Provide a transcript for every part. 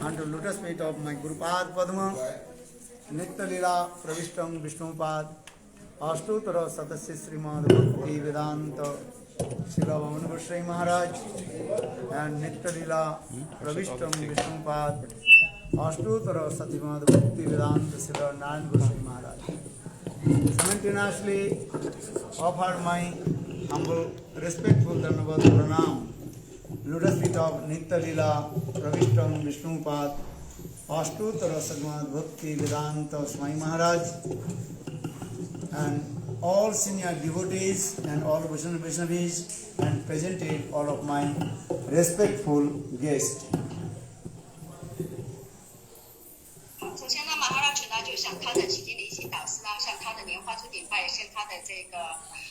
unto lotus feet of my Gurupad Padma, Nitya Lila Pravishtam Vishnupad, Ashtutara Satasya Srimad Bhakti Vedanta, Srila Vaman Goswami Maharaj, and Nitya Lila Pravishtam Vishnupad, Ashtutara Satimad Bhakti Vedanta, Srila Narayan Goswami Maharaj. Simultaneously offer my humble, respectful Dhanavad Pranam, lotus feet of Nitya Lila Pravishtam Vishnupad, Ashtutara Satimad Bhakti Vedanta Swami Maharaj, and all senior devotees and all Vaishnavis, and presented all of my respectful guests. 首先呢，马哈拉吉呢就向他的奇迹灵性导师呢，向他的莲花珠顶拜，向他的这个，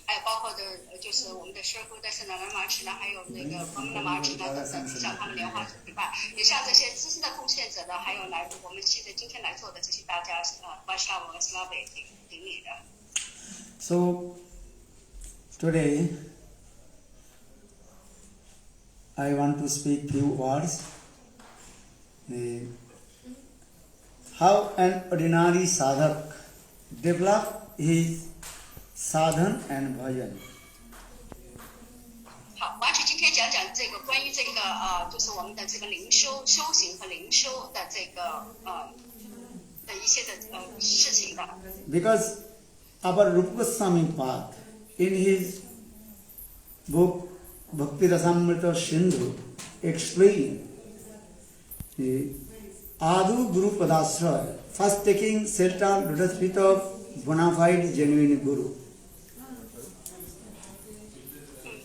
还有包括的就是我们的师傅的圣南兰马池呢，还有那个光明的马池呢等等，向他们莲花珠顶拜，也向这些资深的贡献者呢，还有来我们现在今天来做的这些大家Vaishnava和 Slava 顶礼的。So today I want to speak few words. How an ordinary sadhak develop his sadhan and bhajan. 好，马曲今天讲讲这个关于这个就是我们的这个灵修、修行和灵修的这个的一些的事情的。Because our Rupa Goswami Path in his book Bhakti Rasamrita Sindhu explain Adu Guru Padasraya, first taking shelter lotus feet of bona fide genuine Guru.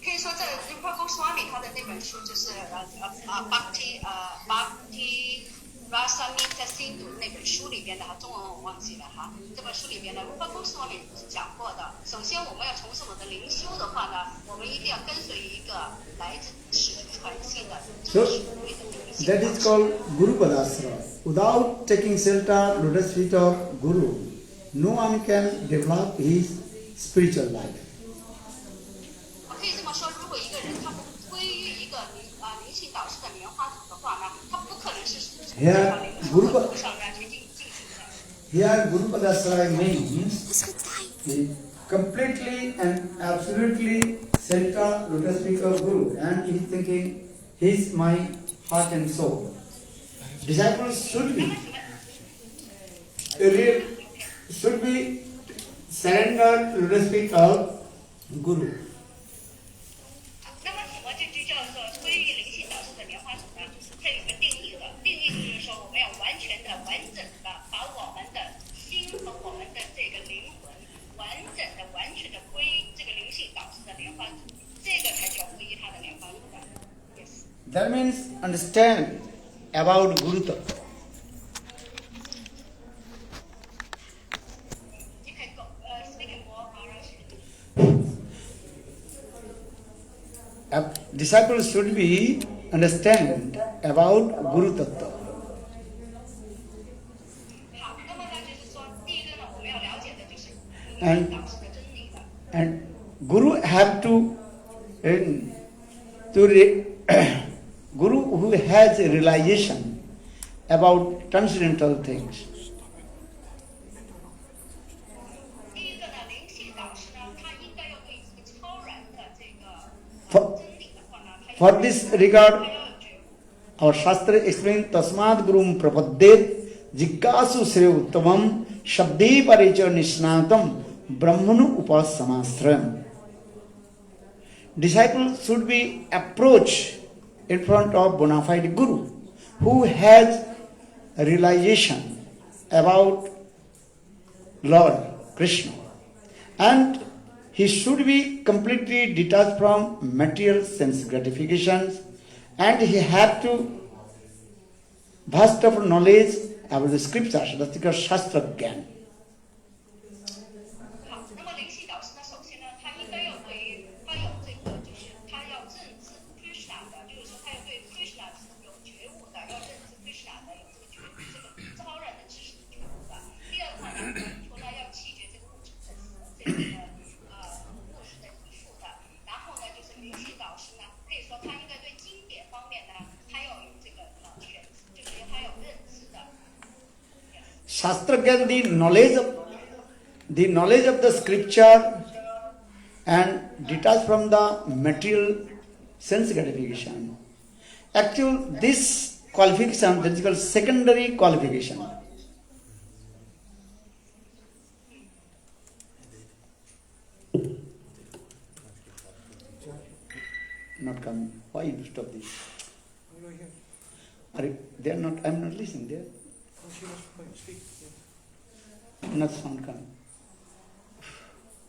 可以说这 Rupa Goswami 他的那本书就是Bhakti Rasamrita Sindhu 那本书里边的中文我忘记了哈。这本书里边的 Rupa Goswami 讲过的，首先我们要从事我们的灵修的话呢，我们一定要跟随一个来自始祖传信的真实无畏的灵性。That is called Guru Padasraya. Without taking shelter lotus feet of Guru, no one can develop his spiritual life. 可以这么说，如果一个人他不归于一个灵性导师的莲花组的话呢，他不可能是从这条灵修的路上去进行的。Here Guru Padasraya means completely and absolutely shelter lotus feet of Guru, and he is thinking, he is my heart and soul. Disciples should be surrender lotus feet of Guru. 那么什么就叫做归于灵性导师的莲花组呢？它有个定义的，定义就是说我们要完全的、完整的把我们的心和我们的这个灵魂完整的、完全的归于这个灵性导师的莲花组，这个才叫归于他的莲花组的。Yes. That means understand about Guru Tattva. You can go speak more Disciples should be understand about Guru Tattva. 好，那么呢，就是说，第一个呢，我们要了解的就是灵性导师的真理的。And Guru have to Guru who has a realization about transcendental things. 第一个呢，灵性导师呢，他应该要对这个超然的这个真理的话呢，他 For this regard, 要有觉悟。 our Shastra explains Tasmad Gurum Prapadyet Jikasu Sre Uttamam Shabde Parecha Nishnatam Brahmanu Upasamasram. Disciples should be approached in front of bona fide Guru who has a realization about Lord Krishna, and he should be completely detached from material sense gratifications, and he had to vast of knowledge about the scriptures, that's called Shastra Gyan. 好，那么灵性导师呢，首先呢，他应该要对于他有这个，就是他要认知 Krishna 的，就是说他要对 Krishna 是有觉悟的，要认知 Krishna 的，有这个觉这个超然的知识觉悟的。第二块呢，除了要弃绝这个物质的这个物质的依附的，然后呢，就是灵性导师呢，可以说他应该对经典方面呢，他要有这个全，就是他有认 Shastra Gyan, the knowledge of the scripture and detached from the material sense gratification. Actually, this qualification, that is called secondary qualification. Not coming. Why you stop this? They are not. I am not listening. There. Not sound coming.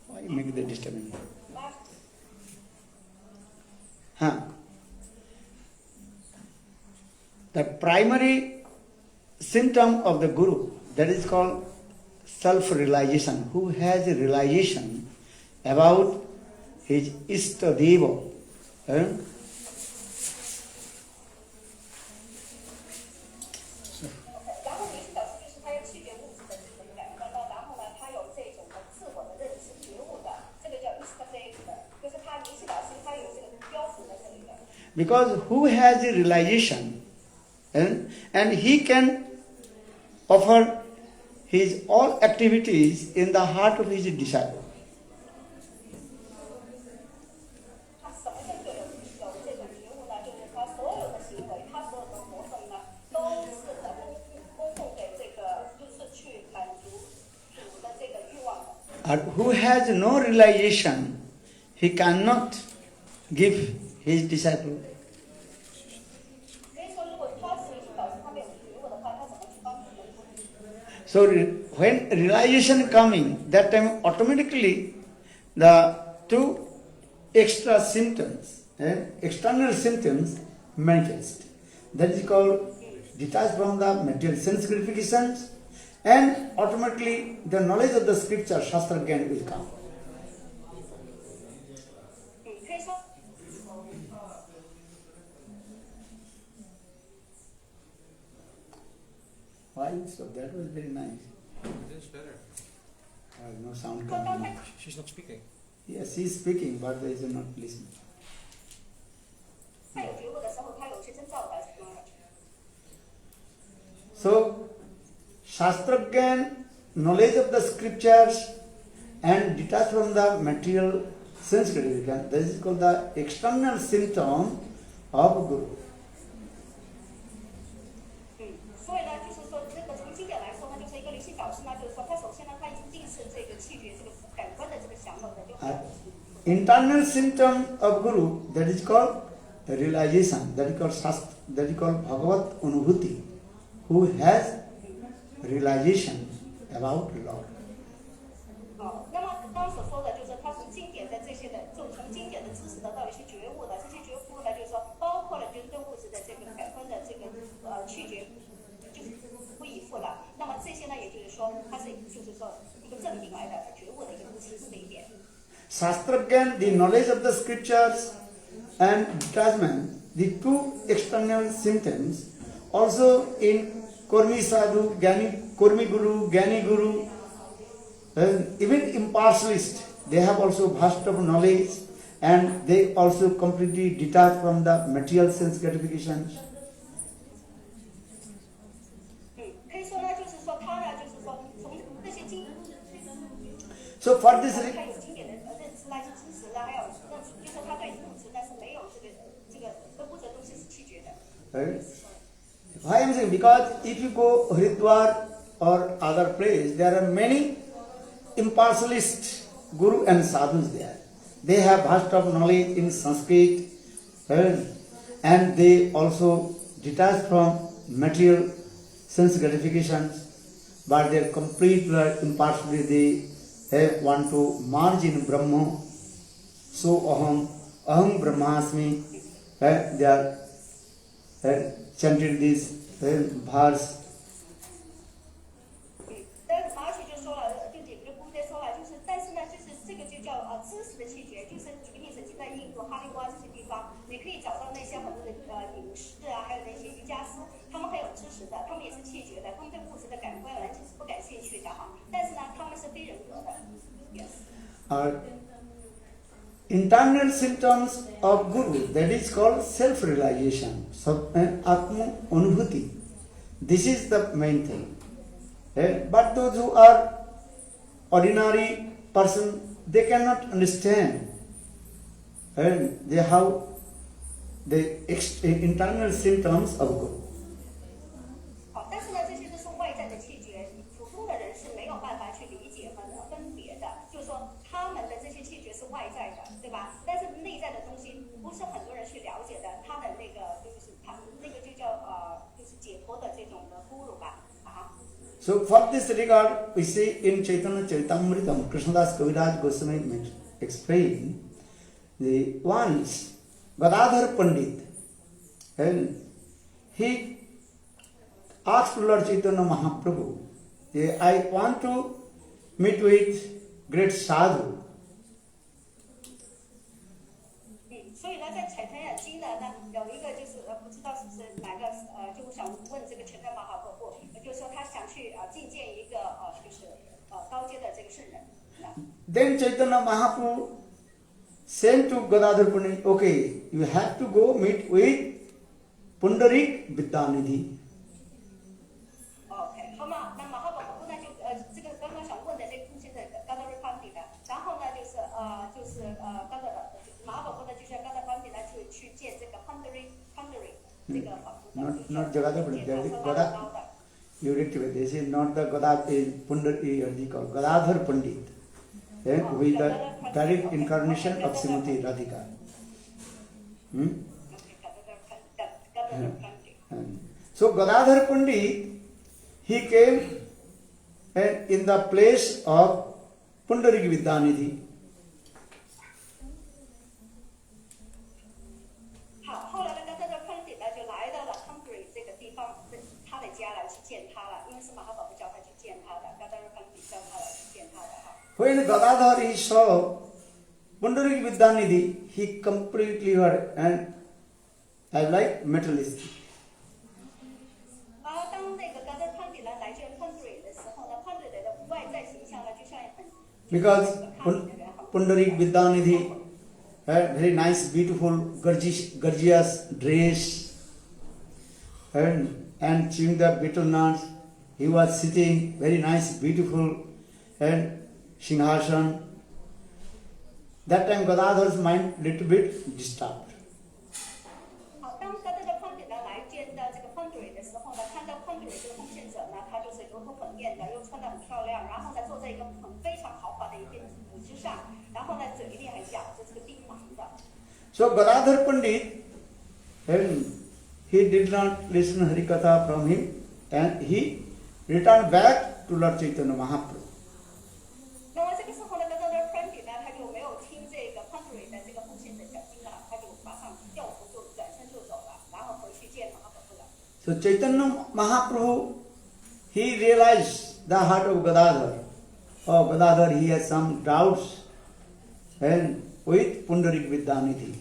Why you make the disturbance? The primary symptom of the guru, that is called self-realization. Who has a realization about his Istadeva. Because who has a realization and he can offer his all activities in the heart of his disciple. And who has no realization, he cannot give his disciple. So when realization coming, that time automatically the two extra symptoms, external symptoms manifest. That is called detached from the material sense gratifications, and automatically the knowledge of the scripture, Shastra Gyan, will come. Why? So that was very nice. It is better. No sound coming. She's not speaking. Yes, she is speaking, but they are not listening. So, Shastra Gyan, knowledge of the scriptures and detached from the material sense gratification, this is called the external symptom of Guru. Internal symptom of Guru, that is called realization, that is called Shastra, that is called Bhagavat Anubhuti, who has realization about Lord. Shastra Gyan, the knowledge of the scriptures and detachment, the two external symptoms, also in Kurmi Sadhu, Kurmi Guru, Gyani Guru, even impartialist, they have also vast of knowledge and they also completely detached from the material sense gratifications. So for this reason, why I am saying, because if you go Haridwar or other place, there are many impartialist guru and sadhus there. They have vast of knowledge in Sanskrit and they also detach from material sense gratifications, but they are completely impartially they want to merge in Brahma. So aham brahmasmi, they are chanted this verse. Internal symptoms of Guru, that is called self-realization, Atma Anubhuti. This is the main thing. But those who are ordinary person, they cannot understand. And they have the internal symptoms of good. 好，但是呢，这些都是外在的气绝，普通的人是没有办法去理解和分别的。就是说，他们的这些气绝是外在的，对吧？但是内在的东西不是很多人去了解的。他的那个就是他那个就叫就是解脱的这种的guru吧，啊。So for this regard, we see in Chaitanya Charitamritam, Krishnadas Kaviraj Goswami explain the once Gadadhar Pandit, and he asked Lord Chaitanya Mahaprabhu, I want to meet with great sadhu. 所以呢，在柴台亚经呢，有一个就是不知道是不是哪个就我想问这个柴台马哈婆婆，就是说他想去觐见一个就是高阶的这个圣人。Then Chaitanya Mahaprabhu sent to Gadadhar Pandit, okay, you have to go meet with Pundarik Vidyanidhi. OK， 好嘛，那马哈婆婆呢就这个刚刚想问的这个现在高达瑞康底的，然后呢就是高达马哈婆婆呢就像高达康底呢去见这个 Pundarik 这个法夫的， Not Gadadhar Pandit, there is Gadadhar. You read it, they say not the Gadadhar is Pundarik, called Gadadhar Pandit. Who is the direct incarnation of Srimati Radhika. So Gadadhar Pandit, he came in the place of Pundarik Vidyanidhi. 好，后来呢，高达瑞康底呢就来到了 Pundarik 这个地方，他的家来去见他了，因为是马哈宝贝叫他去见他的，高达瑞康底叫他来去见他的哈。When Gadadhar he saw Pundarik Vidyanidhi, he completely heard and I like materialistic. 当那个高达康底呢来见 Pundarik 的时候呢 ，Pundarik 的外在形象呢就像很 Because Pundarik Vidyanidhi had very nice, beautiful, gorgeous dress and chewing the betel nuts. He was sitting very nice, beautiful and Singhasan. That time Gadadhar's mind little bit disturbed. 好，当高达康底呢来见到这个 Pundarik 的时候呢，看到 Pundarik 这个奉献者呢，他就是油头粉面的，又穿得很漂亮，然后呢坐在一个非常豪华的一边椅之上，然后呢嘴里还咬着这个槟榔的。So Gadadhar Pandit, he did not listen Harikatha from him and he returned back to Lord Chaitanya Mahaprabhu. 那么这个时候呢，高达康底呢，他就没有听这个 Pundarik 的这个奉献者讲经了，他就马上掉头就转身就走了，然后回去见马哈婆婆了。So Chaitanya Mahaprabhu, he realized the heart of Gadadhar. Oh, Gadadhar, he has some doubts and with Pundarik Vidyanidhi.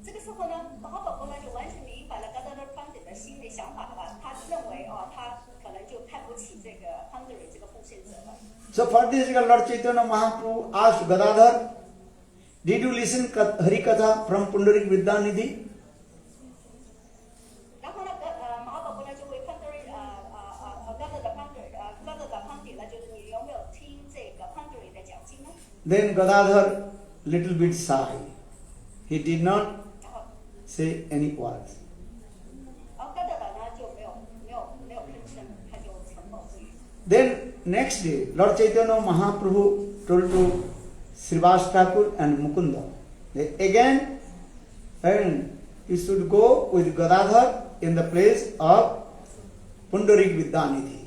这个时候呢，马哈宝宝呢就完全明白了高达康底的心理想法了。他认为他可能就看不起这个 Pundarik 这个奉献者了。So for this, Lord Chaitanya Mahaprabhu asked Gadadhar, did you listen Harikatha from Pundarik Vidyanidhi? 然后呢，马哈宝宝呢就会 Pundarik 高达康底呢，就是你有没有听这个 Pundarik 的讲经呢？ Then Gadadhar little bit shy. He did not 然后 say any words. 高达呢就没有吭声，他就沉默不语。 Then next day, Lord Chaitanya Mahaprabhu told to Srivas Thakur and Mukunda, they again, and you should go with Gadadhar in the place of Pundarik Vidyanidhi.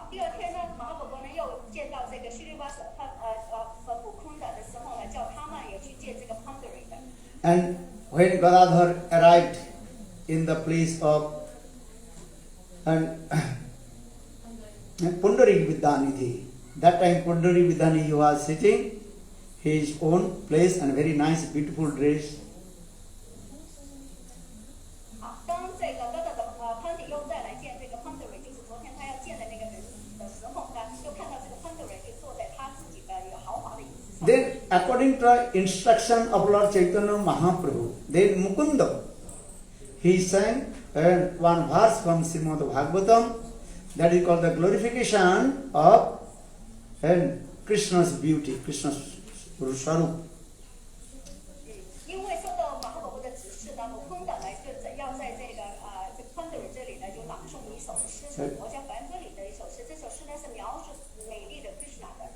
第二天呢，马哈宝宝呢又见到这个须利巴舍和悟空的时候呢，叫他们也去见这个 Pundarik 的。 And when Gadadhar arrived in the place of Pundarik Vidyanidhi, that time Pundarik Vidyanidhi was sitting his own place and very nice, beautiful dress. 好，当这个高达康底又再来见这个 Pundarik， 就是昨天他要见的那个人的时候呢，就看到这个 Pundarik 就坐在他自己的一个豪华的椅子上。 Then, according to the instruction of Lord Chaitanya Mahaprabhu, then Mukunda, he sang one verse from Srimad Bhagavatam, That is called the glorification of Krishna's beauty, Krishna's Swarup. 因为受到马哈宝宝的指示呢，姆昆达呢就要在这个这个昆德瑞这里呢就朗诵一首诗，是国家梵歌里的一首诗。这首诗呢是描述美丽的 Krishna 的。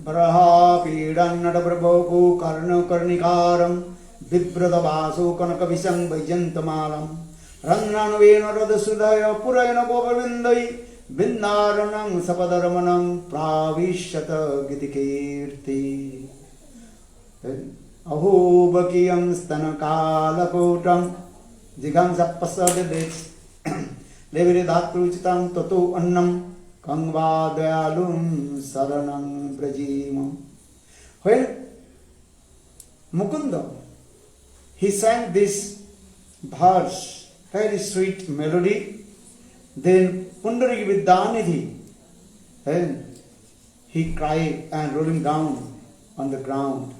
Varaha Pidan Nadaprabhu Karna Karnikaram Vibrata Vasu Kanakavisam Vajantamalam Rangnanvena Radasudaya Purayana Govavindai Bindaranam Sapadaramanam Pravishata Gitikirti Aho Bakiyam Stanakalakotam Jigam Sapasadadex Levidatruchitam Tatu Annam Kangvadayalum Saranam Brajima. When Mukunda, he sang this verse, very sweet melody, then Pundariki Vidyanidhi, and he cried and rolling down on the ground.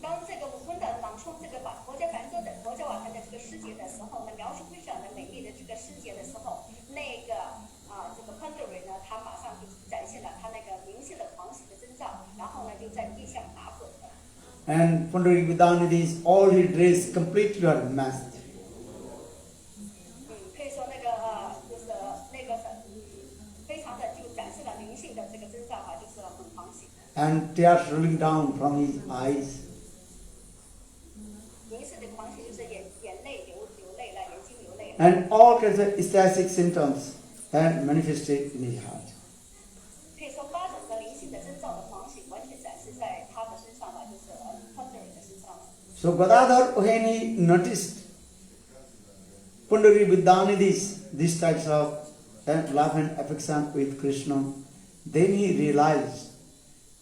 当这个姆昆达朗诵这个国家梵歌的国家瓦坛的这个诗节的时候呢，描述 Krishna 的美丽的这个诗节的时候，那个这个潘德瑞呢，他马上就展现了他那个明显的狂喜的征兆，然后呢就在地上打滚了。And Pundariki Vidyanidhi is all his dress completely unmasked. 可以说那个就是那个非常的就展示了灵性的这个征兆哈，就是很狂喜。And tears rolling down from his eyes. 灵性的狂喜就是眼泪流泪了，眼睛流泪了。 And all kinds of ecstatic symptoms and manifested in his heart. 可以说8种的灵性的征兆的狂喜，完全展示在他的身上了，就是潘德瑞的身上了。 So Gadadhar, when he noticed Pundariki Vidyanidhi's these types of love and affection with Krishna, then he realized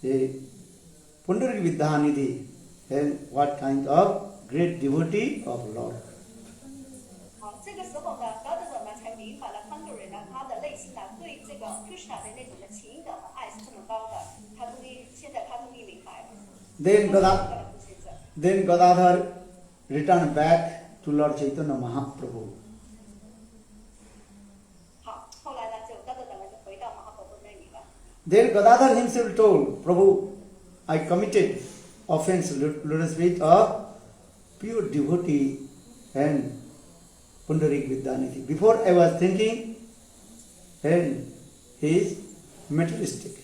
the Pundariki Vidyanidhi and what kind of great devotee of Lord. 好，这个时候呢，高德者呢才明白了潘德瑞呢，他的内心呢对这个 Krishna 的那种的情感和爱是这么高的，现在他终于明白了。 Then Gadadhar returned back to Lord Chaitanya Mahaprabhu. 好，后来呢，就高德者呢就回到马哈宝宝那里了。 Then Gadadhar himself told, Prabhu, I committed offense, lotus feet of pure devotee and Pundarik Vidyanidhi. Before I was thinking, and he is materialistic.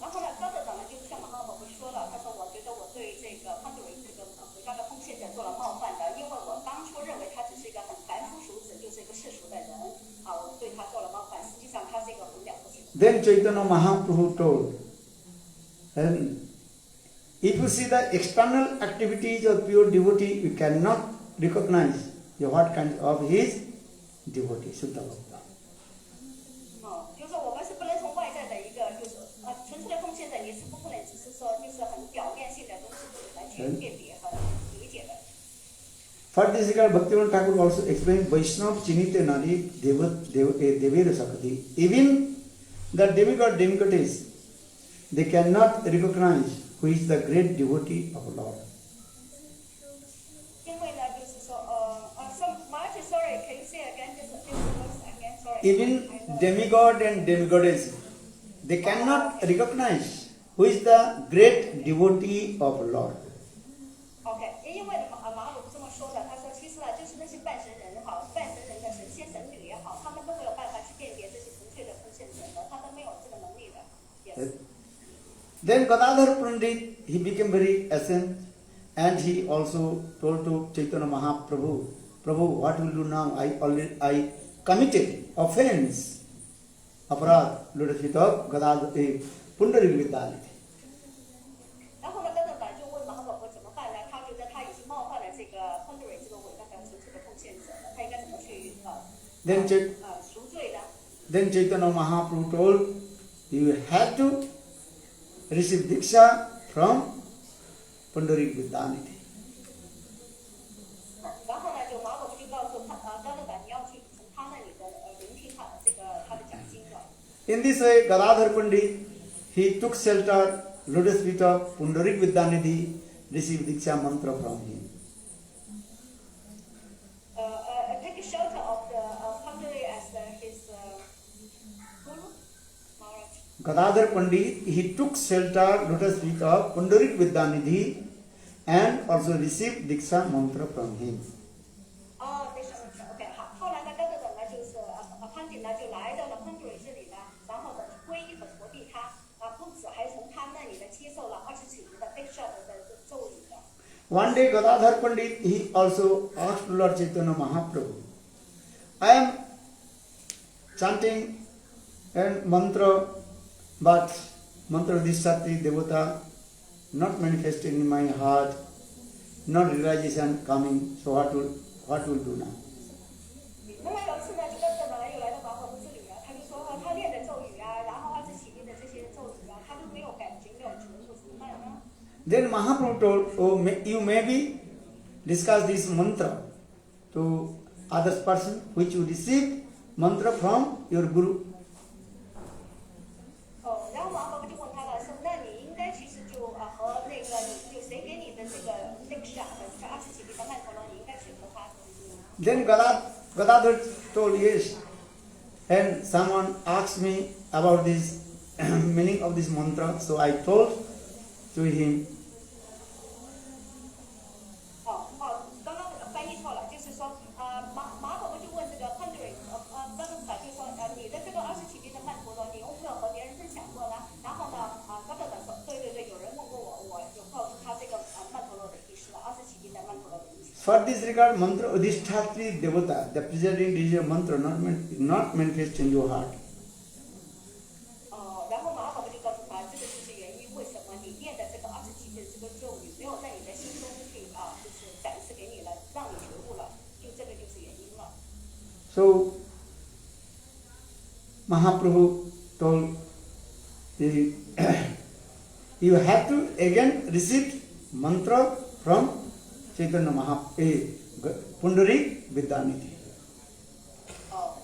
然后呢，高德者呢就向马哈宝宝说了，他说我觉得我对这个潘德瑞这个伟大的奉献者做了冒犯的，因为我当初认为他只是一个很凡夫俗子，就是一个世俗的人，我对他做了冒犯，实际上他是一个很了不起的。 Then Chaitanya Mahaprabhu told, and if you see the external activities of pure devotee, you cannot recognize what kind of his devotee, Shuddha Bhakta. 就是我们是不能从外在的一个，就是纯粹的奉献者，你是不能只是说就是很表面性的东西来去辨别和理解的。 For this regard, Bhaktivinoda Thakur also explained Vaishnava Chinite Nadi Devera Sakati. Even the demigod demigoddess, they cannot recognize who is the great devotee of Lord. 因为呢，就是说Martin, sorry, can you say again this verse again? Sorry. Even demigod and demigoddess, they cannot recognize who is the great devotee of Lord. OK， 因为马哈鲁这么说的，他说其实呢，就是那些半神人也好，半神人的神仙神女也好，他们都没有办法去辨别这些纯粹的奉献者的，他都没有这个能力的。Yes. Then Gadadhar Pandit, he became very ashamed and he also told to Chaitanya Mahaprabhu, Prabhu, what will do now? I committed offense, aparad, lotus feet of Gadadhar, Pundarik Vidyanidhi. 然后呢，高德长就问马哈宝宝怎么办呢？他觉得他已经冒犯了这个潘德瑞这个伟大的纯粹的奉献者了，他应该怎么去赎罪呢？ Then Chaitanya Mahaprabhu told, you have to receive Diksha from Pundarik Vidyanidhi. 然后呢，就马哈宝宝就告诉高德长，你要去从他那里的聆听他的讲经了。 In this way, Gadadhar Pandit, he took shelter, lotus feet of Pundarik Vidyanidhi, received Diksha mantra from him. Take shelter of the Pandari Gadadhar Pandit, he took shelter lotus feet of Pundarik Vidyanidhi and also received Diksha mantra from him. 对，是 OK 好。后来呢，高德等呢就是潘景呢就来到了潘主任这里呢，然后呢皈依和佛地他不止还从他那里呢接受了20几年的 Diksha 的咒语的。One day Gadadhar Pandit, he also asked Lord Chaitanya Mahaprabhu, I am chanting and mantra, but mantra Dishthatri Devata not manifesting in my heart, not realization coming, so what will do now? 那么有一次呢，就跟着呢又来到马法这里啊，他就说他练的咒语啊，然后20起念的这些咒语啊，他都没有感觉，没有觉悟，怎么办呢？ Then Mahaprabhu told, you maybe discuss this mantra to other person which you receive mantra from your guru. 然后马法就问他了，说那你应该其实就和那个有谁给你的这个 Diksha 的这20起念的曼陀罗，你应该去和他。Then Gadadhar told yes. And someone asked me about this meaning of this mantra, so I told to him. 刚刚翻译错了，就是说马法就问这个潘主任，高德法就说你的这个20起念的曼陀罗，你有没有和别人分享过呢？然后呢高德法说对，有人问过我，我有告诉他这个曼陀罗的意思了，20起念的曼陀罗的意思。For this regard, mantra Udhishthati Devata, the presiding digital mantra not manifest in your heart. 然后马法就告诉他，这个就是原因，为什么你念的这个20起念这个咒语没有在你的心中去就是展示给你了，让你觉悟了，就这个就是原因了。So Mahaprabhu told, you have to again receive mantra from Chaitanya Pundarik Vidyanidhi.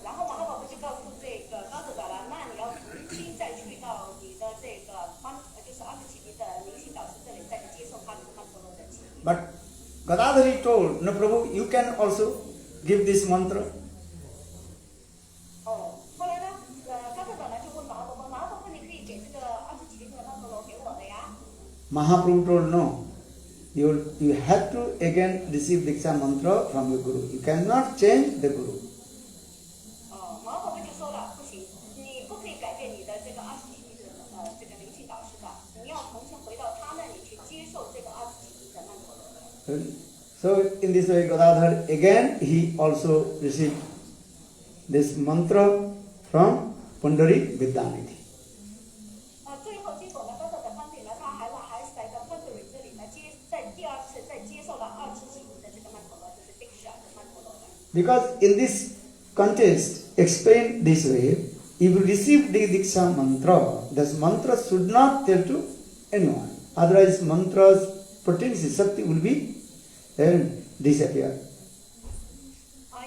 然后马法就告诉这个高德达了，那你要重新再去到你的这个就是20起念的灵性导师这里，再去接受他的曼陀罗的起念。 But Gadadhari told, no Prabhu, you can also give this mantra. 后来呢，高德达呢就问马法你可以给这个20起念的曼陀罗给我的呀。 Mahaprabhu told, no. You have to again receive Diksha mantra from your guru. You cannot change the guru. 马法就说了，不行，你不可以改变你的这个20起念的这个灵性导师的，你要重新回到他那里去接受这个20起念的曼陀罗的。So in this way, Gadadhar again he also received this mantra from Pundarik Vidyanidhi. 最后结果呢，高德的方面呢，他还是来到潘主任这里呢，在第二次再接受了20起念的这个曼陀罗，就是 Diksha 的曼陀罗的。Because in this context, explained this way, if you receive the Diksha mantra, this mantra should not tell to anyone. Otherwise, mantra's potency, Shakti will be disappear.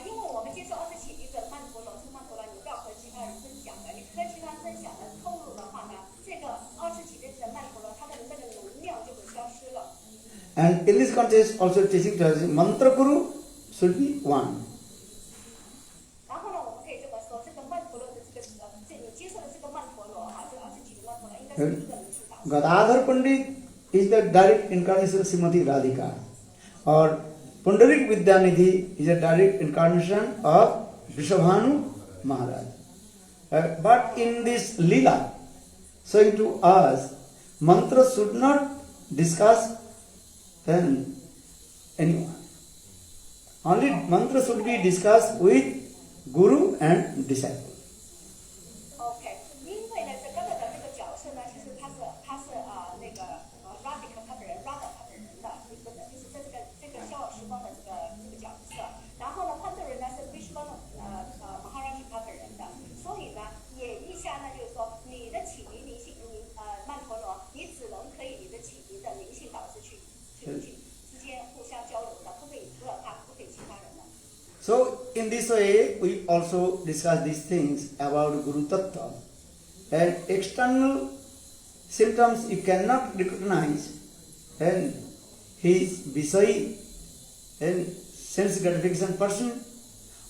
因为我们接受20起念的曼陀罗，这个曼陀罗你不要和其他人分享的，你和其他人分享的透露的话呢，这个20起念的曼陀罗它的那个能量就会消失了。And in this context, also teaching to us, mantra guru should be one. 然后呢，我们可以这么说，这个曼陀罗的这个你接受的这个曼陀罗这个20起念曼陀罗应该是一个灵性导师。 Gadadhar Pandit is the direct incarnation of Srimati Radhika. Or Pundarik Vidyanidhi is a direct incarnation of Vrishabhanu Maharaj. But in this Leela, showing to us, mantra should not discuss anyone. Only mantra should be discussed with Guru and disciple. OK， 因为呢，这高德的这个角色呢，其实他是那个Radhika 他的人 ，Radha 他的人的一个的，就是在这个逍遥时光的这个角色。然后呢，潘主任呢是 Vishnu Maharaj 他的人的，所以呢，演绎下呢，就是说你的启明灵性曼陀罗，你只能可以你的启明的灵性导师去之间互相交流的，不可以除了他，不可以其他人的。 So, in this way, we also discuss these things about Guru Tattva. And external symptoms you cannot recognize, and he is Visai, and sense gratification person,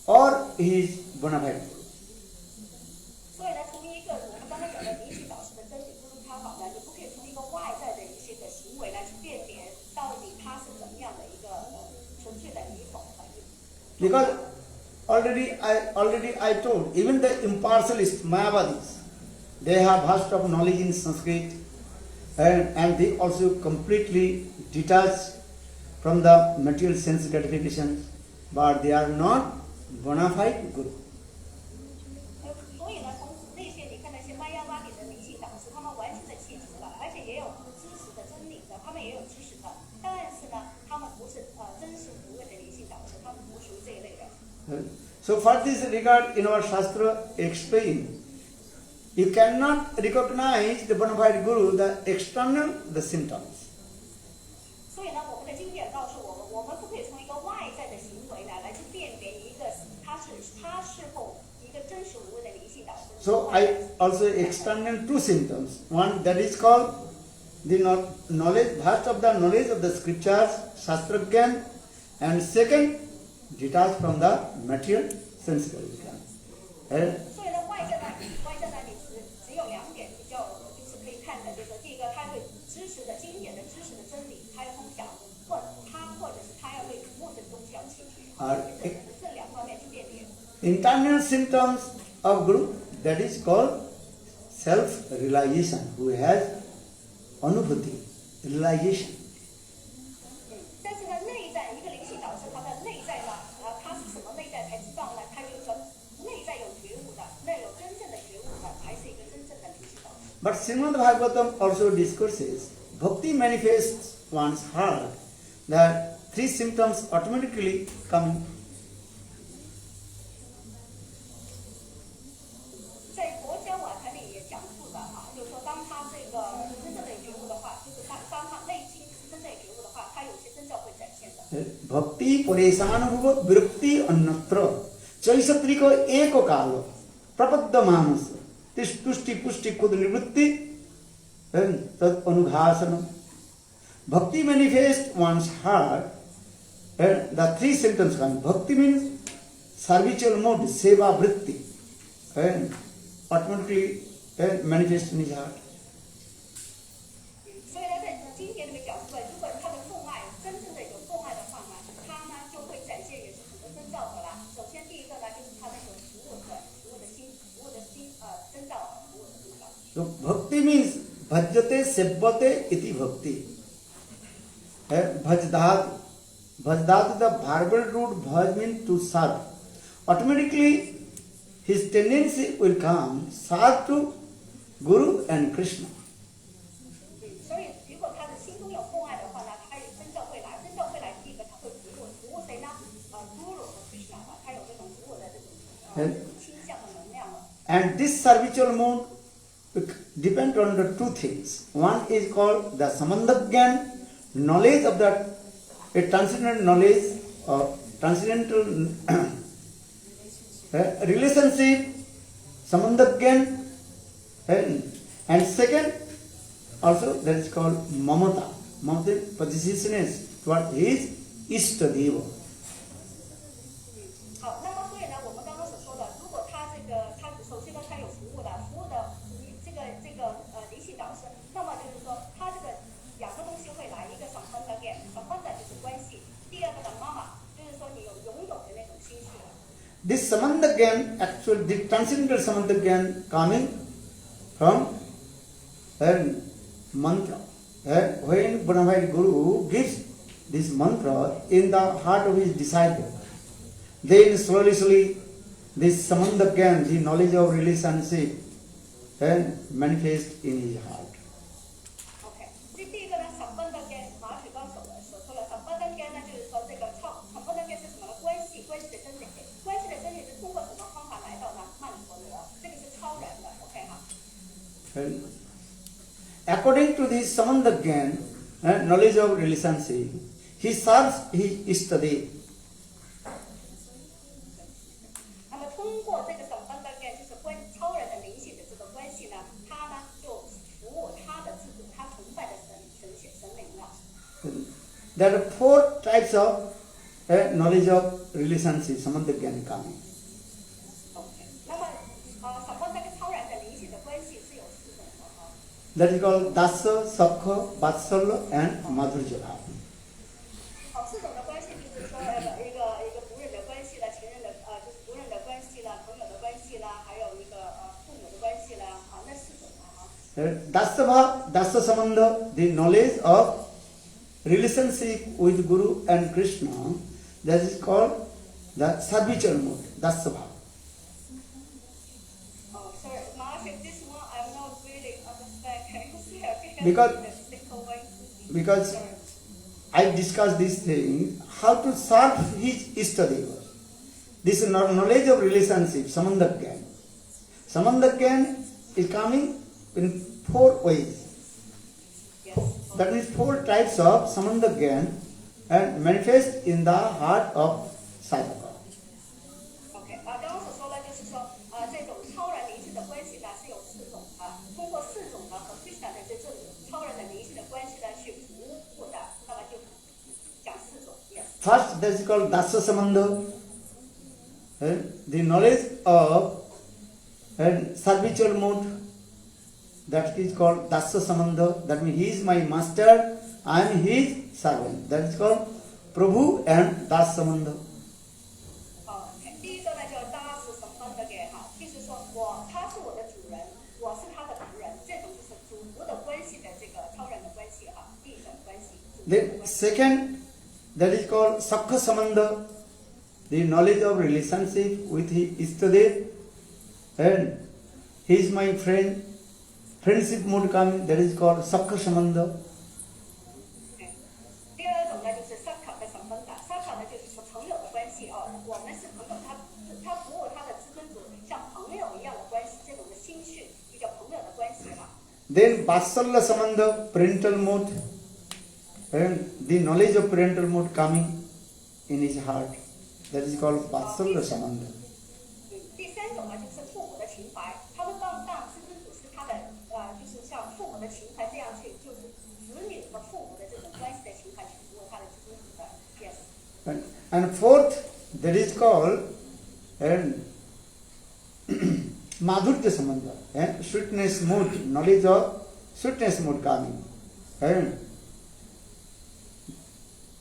or he is bona fide. 所以呢，从一个我们刚才讲的灵性导师的 Because already I told, even the impartialists, Mayavadis, they have vast of knowledge in Sanskrit, and they also completely detached from the material sense gratifications, but they are not bona fide guru. 所以呢，从那些你看那些麦亚瓦里的灵性导师，他们完全的弃除了，而且也有知识的真理的，他们也有知识的，但是呢，他们不是真实无畏的灵性导师，他们不属于这一类人。 So for this regard, in our Shastra explain, you cannot recognize the bona fide guru, the external, the symptoms. 所以呢，我们的经典告诉我们，我们不可以从一个外在的行为来去辨别一个他是否一个真实无畏的灵性导师。 So I also extended two symptoms. One that is called the knowledge, vast of the knowledge of the scriptures, Shastra Gyan, and second, detached from the material sensible Gyan. 所以呢，外在那里只有两点比较就是可以看的，就是第一个，他对知识的经典的知识的真理，他要通晓，或者是他要对主目的东西要弃绝，这两方面去辨别。 Internal symptoms of guru, that is called self-realization, who has anubhuti, realization. 但是呢，内在一个灵性导师，他的内在呢，他是什么内在才知道呢？他就是说，内在有觉悟的，有真正的觉悟的，才是一个真正的灵性导师。 But Srimad Bhagavatam also discourses, bhakti manifests one's heart, that three symptoms automatically come. 在佛教瓦坛里也讲述的啊，就是说，当他这个真正的觉悟的话，就是当他内心是真正有觉悟的话，他有些征兆会展现的。 Bhakti paresanubhuva virakti annatra chaisatrika eko kalo prapadda manasa tushti pushti kud nivritti tad anughasanam. Bhakti manifests one's heart, and the three symptoms come. Bhakti means servitual mode, seva vritti, and automatically manifests in his heart. 所以呢，在经典里面表述了，如果他的奉爱真正的有奉爱的话呢，他呢就会展现也是很多征兆的啦。首先第一个呢，就是他那种服务的心征兆，服务的征兆。 So bhakti means bhajyate sebbate iti bhakti. Bhajdat, the verbal root bhaj means to serve. Automatically his tendency will come serve to Guru and Krishna. 所以如果他的心中有奉爱的话呢，他有征兆会来，第一个他会服务谁呢？Guru 和 Krishna 嘛，他有这种服务的这种倾向的能量了。 And this servitual mode depends on the two things. One is called the samandagyan, knowledge of that, a transcendental knowledge or transcendental relationship, samandagyan, and second also that is called mamata, possessiveness toward his Ishtadeva. 好，那么所以呢，我们刚刚所说的，如果他首先呢，他有服务的这个灵性导师，那么就是说他这个两个东西会来，一个什么的就是关系，第二个的妈妈就是说你有拥有的那种心绪。 This samandagyan, actually the transcendental samandagyan coming from mantra. When bona fide Guru gives this mantra in the heart of his disciple, then slowly this samandagyan, the knowledge of relationship, manifests in his heart. OK，这第一个呢，上班的跟马腿刚所说了，上班的跟呢就是说这个上班的跟是什么呢？关系的真理，关系的真理是通过什么方法来到呢？曼陀罗，这个是超然的。OK 哈。According to this samandagyan, knowledge of relationship, he serves his Ishtadeva. 那么通过这个上班的跟就是超然的灵性的这个关系呢，他呢就服务他的自主，他崇拜的神灵了。There are four types of knowledge of relationship, samandagyan coming. OK，那么上班这个超然的灵性的关系是有4种的哈。That is called Dasa, Sakha, Vatsalya and Madhurya. 好，4种的关系就是说一个仆人的关系 Dasya Sambandha, the knowledge of relationship with Guru and Krishna, that is called the servitual mode, Dasya Bhava. Oh, sorry, Maharaj, this one I'm not really understand. Can you say again? Because- In a simple way? Because I discussed this thing, how to serve his Istadeva. This knowledge of relationship, Samandhagyan. Samandhagyan is coming in 4 ways. Yes. That means 4 types of Samandhagyan and manifest in the heart of Sai Baba. OK，刚刚所说的就是说，这种超然灵性的关系呢是有4种通过4种和 Krishna 的这种超然的灵性的关系呢去服务的，那么就讲4种。Yes。First, that is called Dasya Sambandha, the knowledge of and servitual mode, that is called Dasya Sambandha. That means he is my master, I am his servant. That is called Prabhu and Das Sambandha. 第一个呢叫 Das Sambandha 就是说他是我的主人，我是他的仆人，这种就是主仆的关系的这个超然的关系第一种关系。 Then second, that is called Sakha Sambandha, the knowledge of relationship with his Istadev, and he is my friend, friendship mode coming, that is called Sakha Sambandha. 第二种呢就是 Sakha 的 Sambandha，Sakha 呢就是说朋友的关系我们是朋友，他服务他的至尊主，像朋友一样的关系，这种的心绪就叫朋友的关系Then Vatsalya Sambandha, parental mode, and the knowledge of parental mode coming in his heart, that is called Vatsalya Sambandha. 第三种呢就是父母的情怀，他们让至尊主是他的就是像父母的情怀这样去，就是子女和父母的这种关系的情怀去服务他的至尊主的。Yes。 And fourth, that is called and Madhurya Sambandha, and sweetness mood, knowledge of sweetness mood coming, and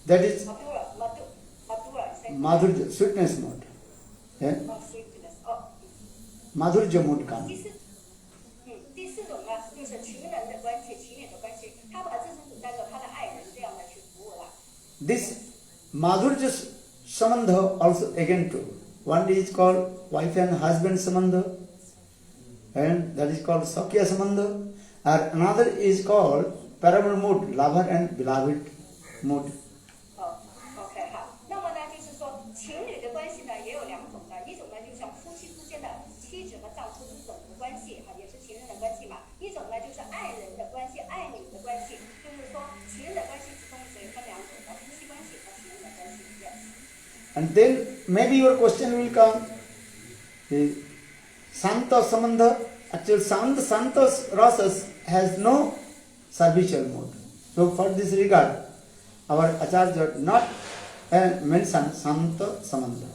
that is Madhurya, sweetness mood, and Madhurya mood coming. 第四种呢就是情人的关系，情侣的关系，他把至尊主当做他的爱人这样的去服务了。This Madhurya Sambandha also again two. One is called wife and husband Sambandha, and that is called Sakya Sambandha, and another is called Paramal mood, lover and beloved mood. OK 那么呢就是说情侣的关系呢也有2种的，一种呢就像夫妻之间的妻子和丈夫这种的关系也是情人的关系嘛，一种呢就是爱人的关系，爱女的关系，就是说情人的关系之中只分2种的，夫妻关系和情人的关系。And then maybe your question will come, Santa Sambandha, actually Santa Rasas has no servitual mode. So for this regard, our Acharya not mention Santa Sambandha.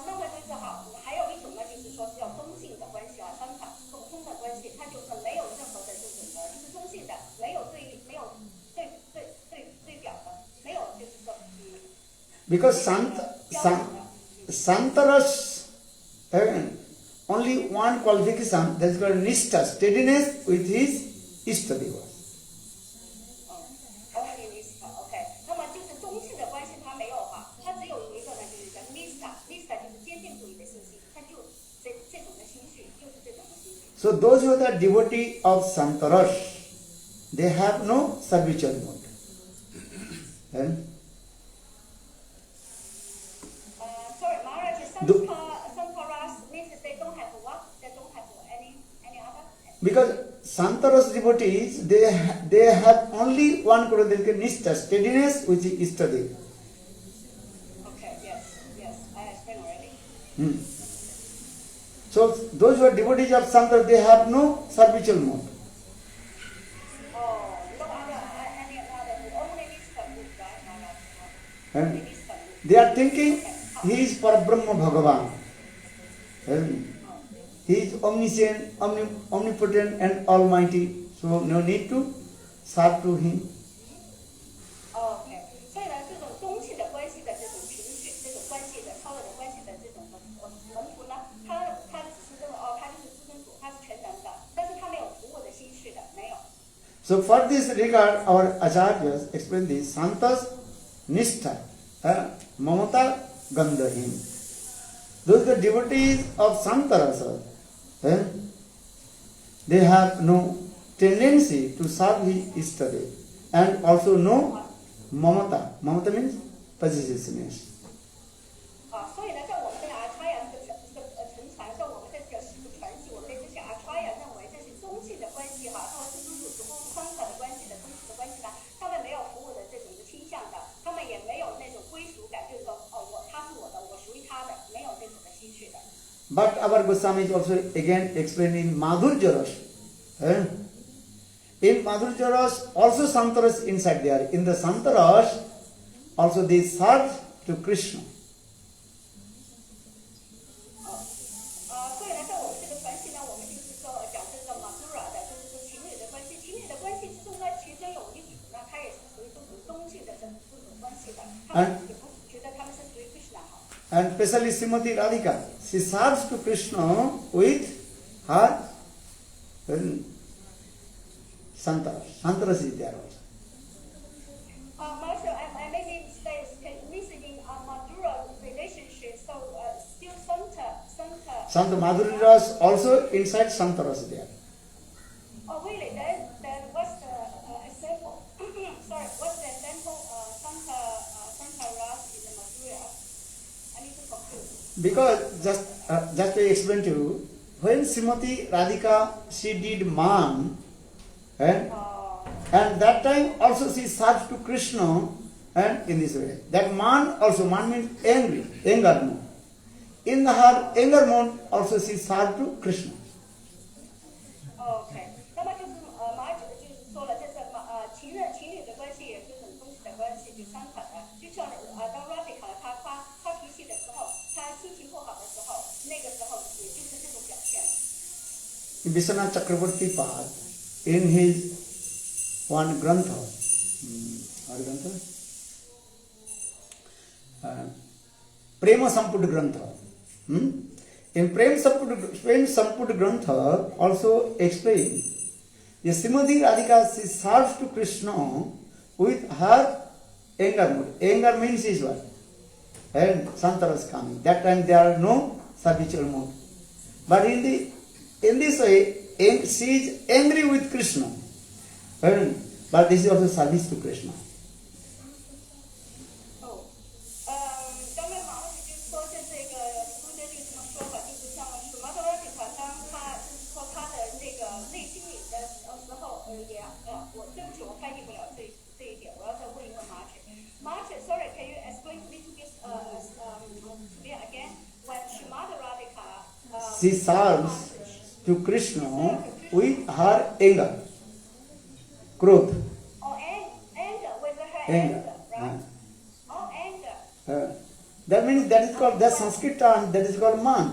那么就是还有一种呢，就是说叫中性的关系三场共通的关系，它就是没有任何的这种就是中性的，没有对表的，没有就是说Because Santaras only one qualification, that is called Nishta, steadiness with his Istadeva. OK， 那么就是中性的关系它没有它只有一个呢，就是叫 Nista 就是坚定不移的信心，它就这种的心绪，就是这种的心绪。So those who are the devotee of Santaras, they have no servitual mode. And Sorry, Maharaj, Santaras means they don't have what? They don't have any other? because Santaras devotees, they have only one quality, Nishta, steadiness with the Istadeva. Okay, yes, I explained already. So those who are devotees of Santaras, they have no servitual mode. Oh, no other, any other, only Nista group, right, Maharaj? And Only Nista group. they are thinking he is Parabrahma Bhagavan. And he is omniscient, omnipotent and almighty. So no need to serve to him. OK， 所以呢，这种中性的关系的这种情绪，这种关系的超人的关系的这种臣服呢，他只是认为他就是至尊主，他是全能的，但是他没有 So for this regard, our acharyas explain this: santas nishtha, mamata gandhahim. Those the devotees of Santarasa, they have no tendency to serve his Ishtadev, and also no mamata. Mamata means possessiveness. 所以呢，在我们这个阿查亚这个沉船，在我们的这个师傅传习，我们这些阿查亚认为这是中性的关系哈，他们是属宽可的关系的，中性的关系呢，他们没有服务的这种的倾向的，他们也没有那种归属感，就是说他是我的，我属于他的，没有这种的心绪的。But our Goswami is also again explaining Madhurya Ras. In Madhurya Ras, also Santaras inside there. In the Santaras, also they serve to Krishna. 所以呢，在我们这个传系呢，我们就是说讲这个马杜拉的，就是说情侣的关系，情侣的关系之中呢，其中有一组呢，它也是属于这种中性的这种关系的，他们也不觉得他们是属于 Krishna 好。And especially Srimati Radhika, she serves to Krishna with her Santaras. Santaras is there also. Marshall, I made a mistake mentioning Madhura relationship, so still Sant Madhurya Ras also inside Santaras there. Oh, really? Then what's the example? Sorry, what's the example? Santa Ras in the Madhura? I need to confuse. Because just to explain to you, when Srimati Radhika she did man, and that time also she served to Krishna, and in this way. That man also, man means angry, anger mood. In her anger mood also she served to Krishna. OK， 那么就是马姐就是说了，这是情侣的关系也是很中性的关系，就相反的。就像当 Radhika 他发脾气的时候，他心情不好的时候，那个时候也就是这种表现。Vishwanath Chakravarti Pad, in his one grantha, Prema Sampud Grantha. In Prem Sampud Grantha also explained, the Srimati Radhika she serves to Krishna with her anger mood. Anger means is what? And Santaras coming. That time there are no habitual mood. But in this way, she is angry with Krishna. But this is also service to Krishna. 刚才马老师就说，这个苏德就这么说法，就是像什么的地方，当他就是说他的那个内心里的时候，我对不起，我翻译不了这一点，我要再问一问马姐。马姐 ，sorry, can you explain little bit to me again? When Srimati Radhika She serves to Krishna with her anger. Krodh. Oh, anger with her Anger. right? Oh, anger. That means that is called, that Sanskrit term, that is called man.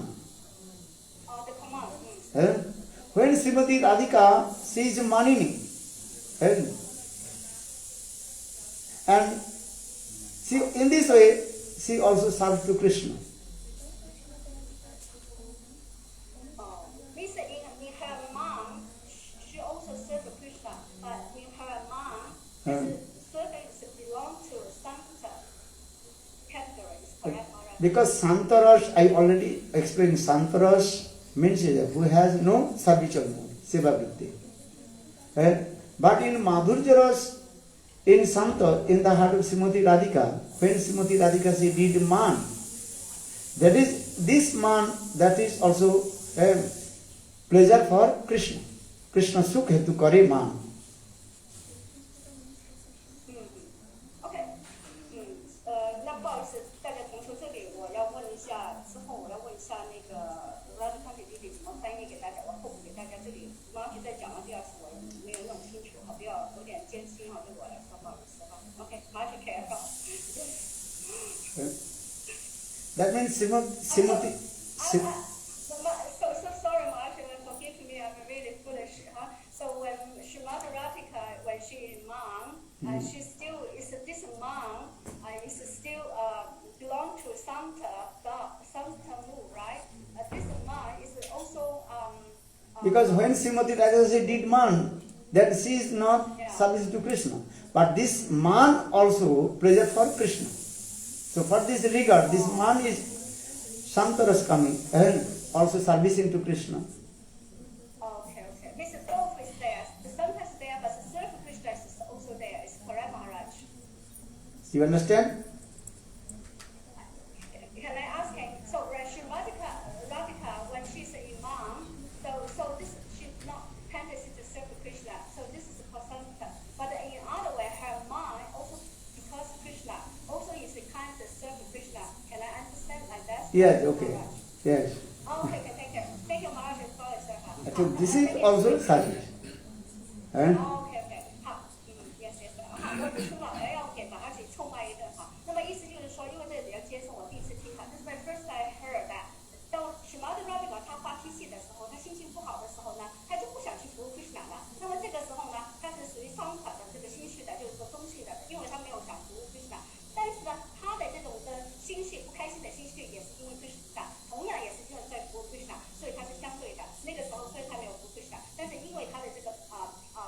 Oh, the command. When Srimati Radhika, she is Manini. And she, in this way, she also serves to Krishna. Means in her mom, she also served Krishna, but in her mom, service belong to Santa categories, correct? Because Santaras, I already explained, Santaras means who has no servitual mood, Seva Vritti. But in Madhurya Ras, in Santa, in the heart of Srimati Radhika, when Srimati Radhika she did man, that is, this man, that is also pleasure for Krishna. Krishna Sukh Hetu Kare Man. OK， 那不好意思，大家同学这里我要问一下，之后我要问一下那个 Radhika 姐姐怎么翻译给大家，我后补给大家这里。马老师在讲完第二次，我没有弄清楚，好，不要有点艰辛哈，对我来说不好意思哈。OK， 马老师可以了。That means Srimati. So sorry, Marshall, forgive me, I'm really foolish. So when Srimati Radhika, when she is mom, she still is this mom is still belong to Santa mood, right? This mom is also Because when Srimati Radhika she did man, that she is not service to Krishna. But this man also prays for Krishna. So for this regard, this man is Shantaras coming and also servicing to Krishna. Okay. Means both is there. The Santa is there, but the serve Krishna is also there. Is correct, Maharaj? You understand? Can I ask him? So Radhika, when she's an imam, so this she's not tendency to serve Krishna. So this is for Santa. But in other way, her mind also because Krishna also is a kind of serve Krishna. Can I understand like that? Yes, okay. Yes. Okay, thank you. Thank you, Maharaj. Sorry, sir. So this is also service. And OK， 好，yes yes， 好，我补充了，要给马哈姐充话一顿哈。那么意思就是说，因为这个比较接受我第一次听哈，这是 my first I heard that。当 Srimati Radhika 她发脾气的时候，她心情不好的时候呢，她就不想去服务 Krishna 了。那么这个时候呢，她是属于桑塔的这个心绪的，就是说中性的，因为她没有想服务 Krishna。但是呢，她的这种的心绪不开心的心绪，也是因为 Krishna， 同样也是因为在服务 Krishna， 所以她是相对的。那个时候虽然她没有服务 Krishna， 但是因为她的这个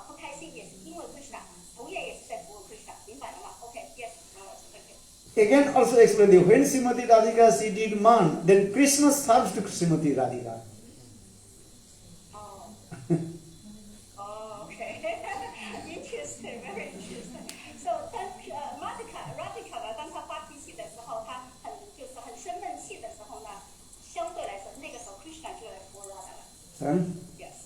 不开心也是因为 Krishna， 同样也是在服务 Krishna， 明白了吗 ？OK， yes， thank you。 again also explain you, when Srimati Radhika she did man, then Krishna serves to Srimati Radhika. Oh, okay. Interesting, very interesting. So 当Radhika 呢，当她发脾气的时候，她就是很生闷气的时候呢，相对来说，那个时候 Krishna 就来服务 Radha 了。Yes。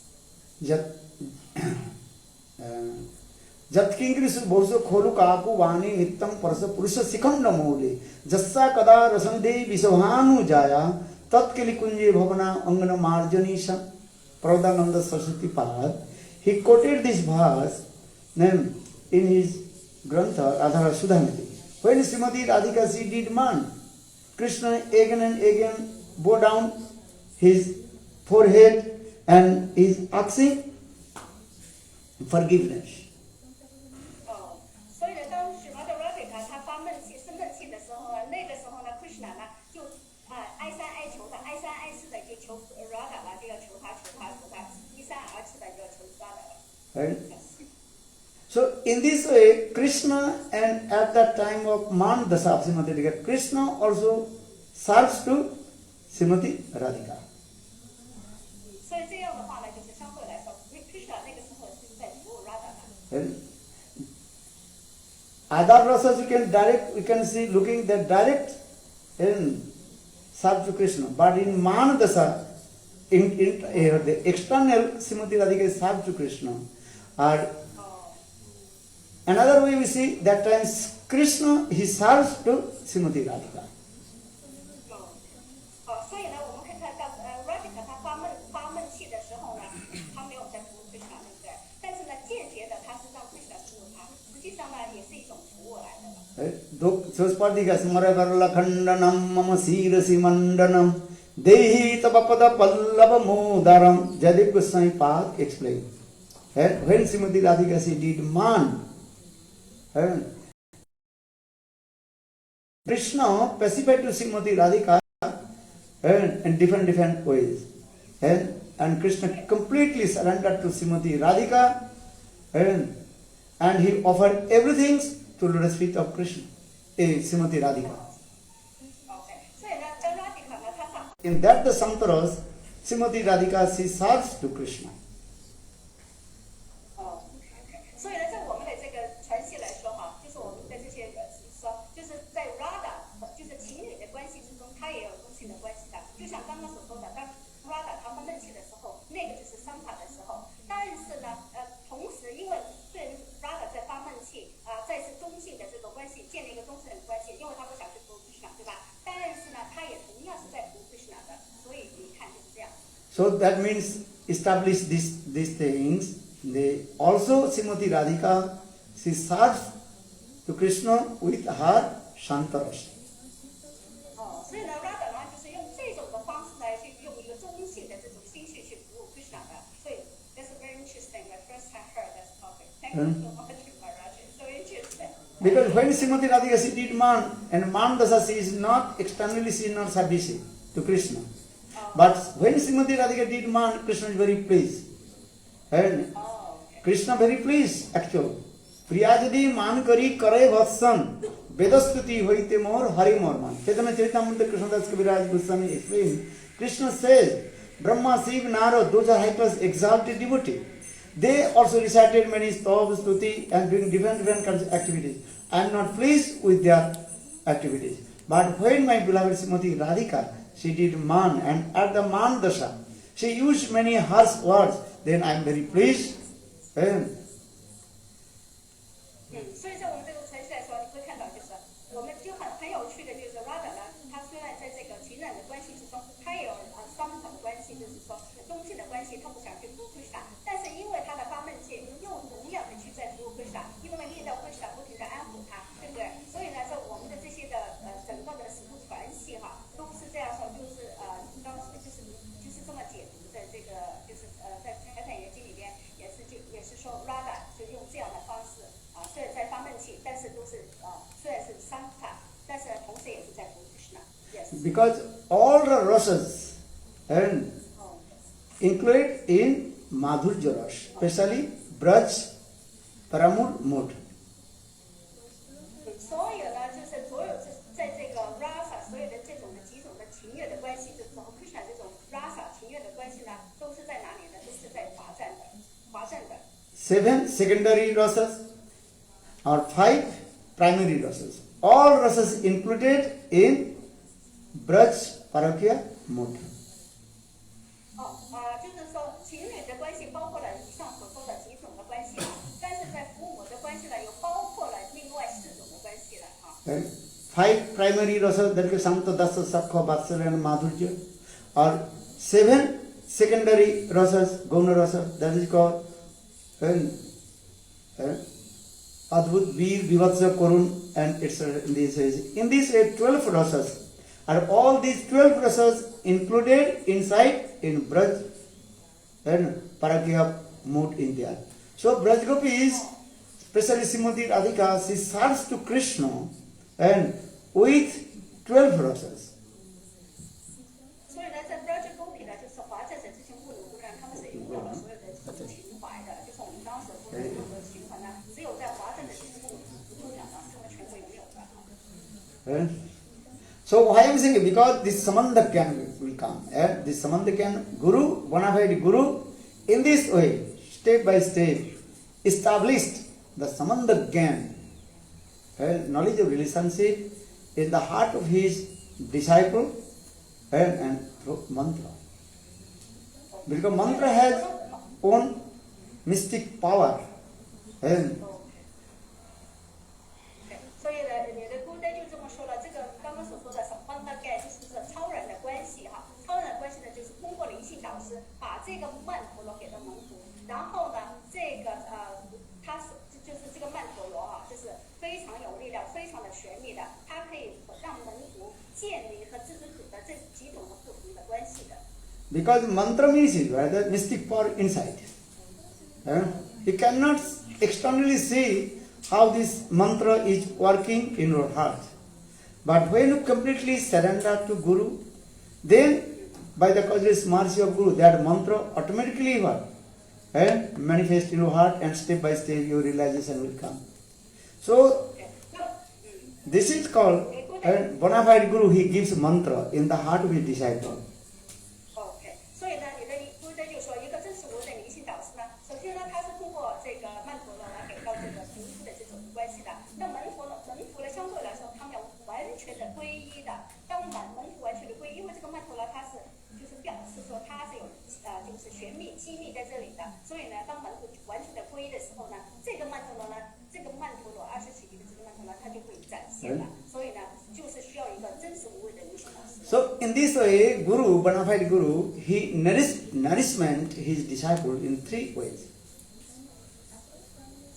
जत किंकृष बोर्षो खोलु काकु वाणी नित्यं परस पुरुष शिखंड मूले जस्सा कदा रसंदे विषभानु जाया तत्किलि कुंजे भवना अंगन मार्जनीशा Prabhupada Saraswati Pad. He quoted this verse in his Grantha Radha Sudhamati. When Srimati Radhika she did man, Krishna again and again bowed down his forehead and is asking forgiveness. 所以呢，当 Srimati Radhika 她发闷气、生闷气的时候呢，那个时候呢 ，Krishna 呢就哀三哀求的，哀三哀四的就求 Radha 了，就要求他，一三而四的就要求 Radha 了。Right? So in this way, Krishna and at that time of Man Dasa of Srimati Radhika, Krishna also serves to Srimati Radhika. 所以这样的话呢，就是相对来说 ，Krishna 那个时候是在服务 Radha 的。Right? Other rasas we can see looking the direct in serve to Krishna, but in Man Dasa, the external Srimati Radhika is serve to Krishna. Or another way we see that times Krishna he serves to Srimati Radhika. 所以呢，我们可以看到，Radhika 她发闷气的时候呢，她没有在服务 Krishna， 对不对？但是呢，间接的她是让 Krishna 服务她，实际上呢，也是一种服务来的。Sospadika Smaravarla Khandanam Mama Sirasi Mandanam Dehi Tapapada Pallava Modaram. Jadip Goswami Pad explained. When Srimati Radhika she did man, Krishna pacified to Srimati Radhika in different ways. And Krishna completely surrendered to Srimati Radhika and he offered everything to the feet of Krishna, Srimati Radhika. In that the Santaras, Srimati Radhika she serves to Krishna. 所以呢，在我们的这个传系来说哈，就是我们的这些说，就是在 Radha 就是情侣的关系之中，它也有中性的关系的。就像刚刚所说的，当 Radha 她发闷气的时候，那个就是Santa的时候。但是呢，同时因为虽然 Radha 在发闷气再次中性的这个关系，建立一个中性的关系，因为她不想去服务 Krishna， 对吧？但是呢，她也同样是在服务 Krishna 的，所以你看就是这样。So that means establish these things. They also Srimati Radhika she serves to Krishna with her Shantaras. 所以呢 ，Radha 呢就是用这种的方式来去用一个中性的这种心绪去服务 Krishna 的，所以 that's very interesting. The first time heard that topic. Thank you so much, Maharaj. It's so interesting. Because when Srimati Radhika she did man, and man dasa she is not externally she is not servicing to Krishna. But when Srimati Radhika did man, Krishna is very pleased. And Krishna very pleased actually. Priyajadi man kari kare vatsan vedastuti hoite more hari more man. Chaitanya Charitamrita Krishnadas Kaviraj Goswami explained. Krishna says, Brahma, Shiva, Narad, those are hyper exalted devotees. They also recited many stavas, stuti and doing different kinds of activities. I am not pleased with their activities. But when my beloved Srimati Radhika, she did man, and at the man dasha, she used many harsh words, then I am very pleased. 所以在我们这个程序来说，你会看到就是我们就很有趣的，就是 Radha 呢，她虽然在这个情感的关系之中，她也有双重的关系，就是说中性的关系，她不想去服务 Krishna， 但是因为她的发闷界又同样的去在服务 Krishna， 因为念到 Krishna 不停的安抚她，对不对？所以呢，在我们的这些的整个的使徒传系哈，都是这样说，就是当时就是这么解读的，这个就是在《财产言经》里边也是说 Radha 就用这样的方式。虽然在发闷气，但是都是虽然是伤法，但是同时也是在服务 Krishna。Yes. Because all the rasas and included in Madhurya Ras, especially Braj, Paramur, Mood. 所有呢，就是所有在这个 rasa 所有的这种的几种的情悦的关系，就是和 Krishna 这种 rasa 情悦的关系呢，都是在哪里呢？都是在华赞的。7 secondary rasas or 5 primary rasas. All rasas included in Braj, Parakya, Mood. 就是说情侣的关系包括了以上所说的几种的关系，但是在父母的关系呢，又包括了另外4种的关系了啊。And 5 primary rasas, that is Santa, Dasa, Sakha, Vatsalya and Madhurya. Or 7 secondary rasas, Gauna rasa, that is called Advut, Veer, Vivatsa, Korun, and etc. In these 12 rasas, are all these 12 rasas included inside in Braj and Parakya mood in there. So Braj Gopis, especially Srimati Radhika, she serves to Krishna and with 12 rasas. 所以呢，在 Braj Gopi 呢，就是华赞的这些目录呢，他们是拥有了所有的情怀的，就是我们刚刚所说的任何情怀呢，只有在华赞的这些目录上呢，是全部拥有的。So why I am saying? Because this Samandhagyan will come. This Samandhagyan Guru, bona fide Guru, in this way, step by step, established the Samandhagyan, knowledge of relationship in the heart of his disciple and through mantra. Because mantra has own mystic power. 所以呢，你的古代就这么说了，这个刚刚所说的什么大概就是这超人的关系哈，超人的关系呢，就是通过灵性导师把这个曼陀罗给到门徒，然后呢，这个他是就是这个曼陀罗哈，就是非常有力量、非常的全面的，它可以让门徒建立和自主的这几种的不同的关系的。Because mantra means the mystic power inside. You cannot externally see how this mantra is working in your heart. But when you completely surrender to Guru, then by the causeless mercy of Guru, that mantra automatically what? Manifest in your heart, and step by step your realization will come. So this is called bona fide Guru. He gives mantra in the heart of his disciple. 所以呢，你的古代就说一个真实无的灵性导师呢，首先呢，他是通过这个曼陀罗来给到这个贫富的这种关系的。那门徒呢，相对来说，他们要完全的皈依的。当门徒完全的皈依，因为这个曼陀罗它是就是表示说它是有就是玄秘机密在这里的。所以呢，当门徒完全的皈依的时候呢，这个曼陀罗20起级的这个曼陀罗它就会展现了。所以呢，就是需要一个真实无伪的灵性导师。So in this way, Guru, bona fide Guru, he nourishment his disciple in 3 ways.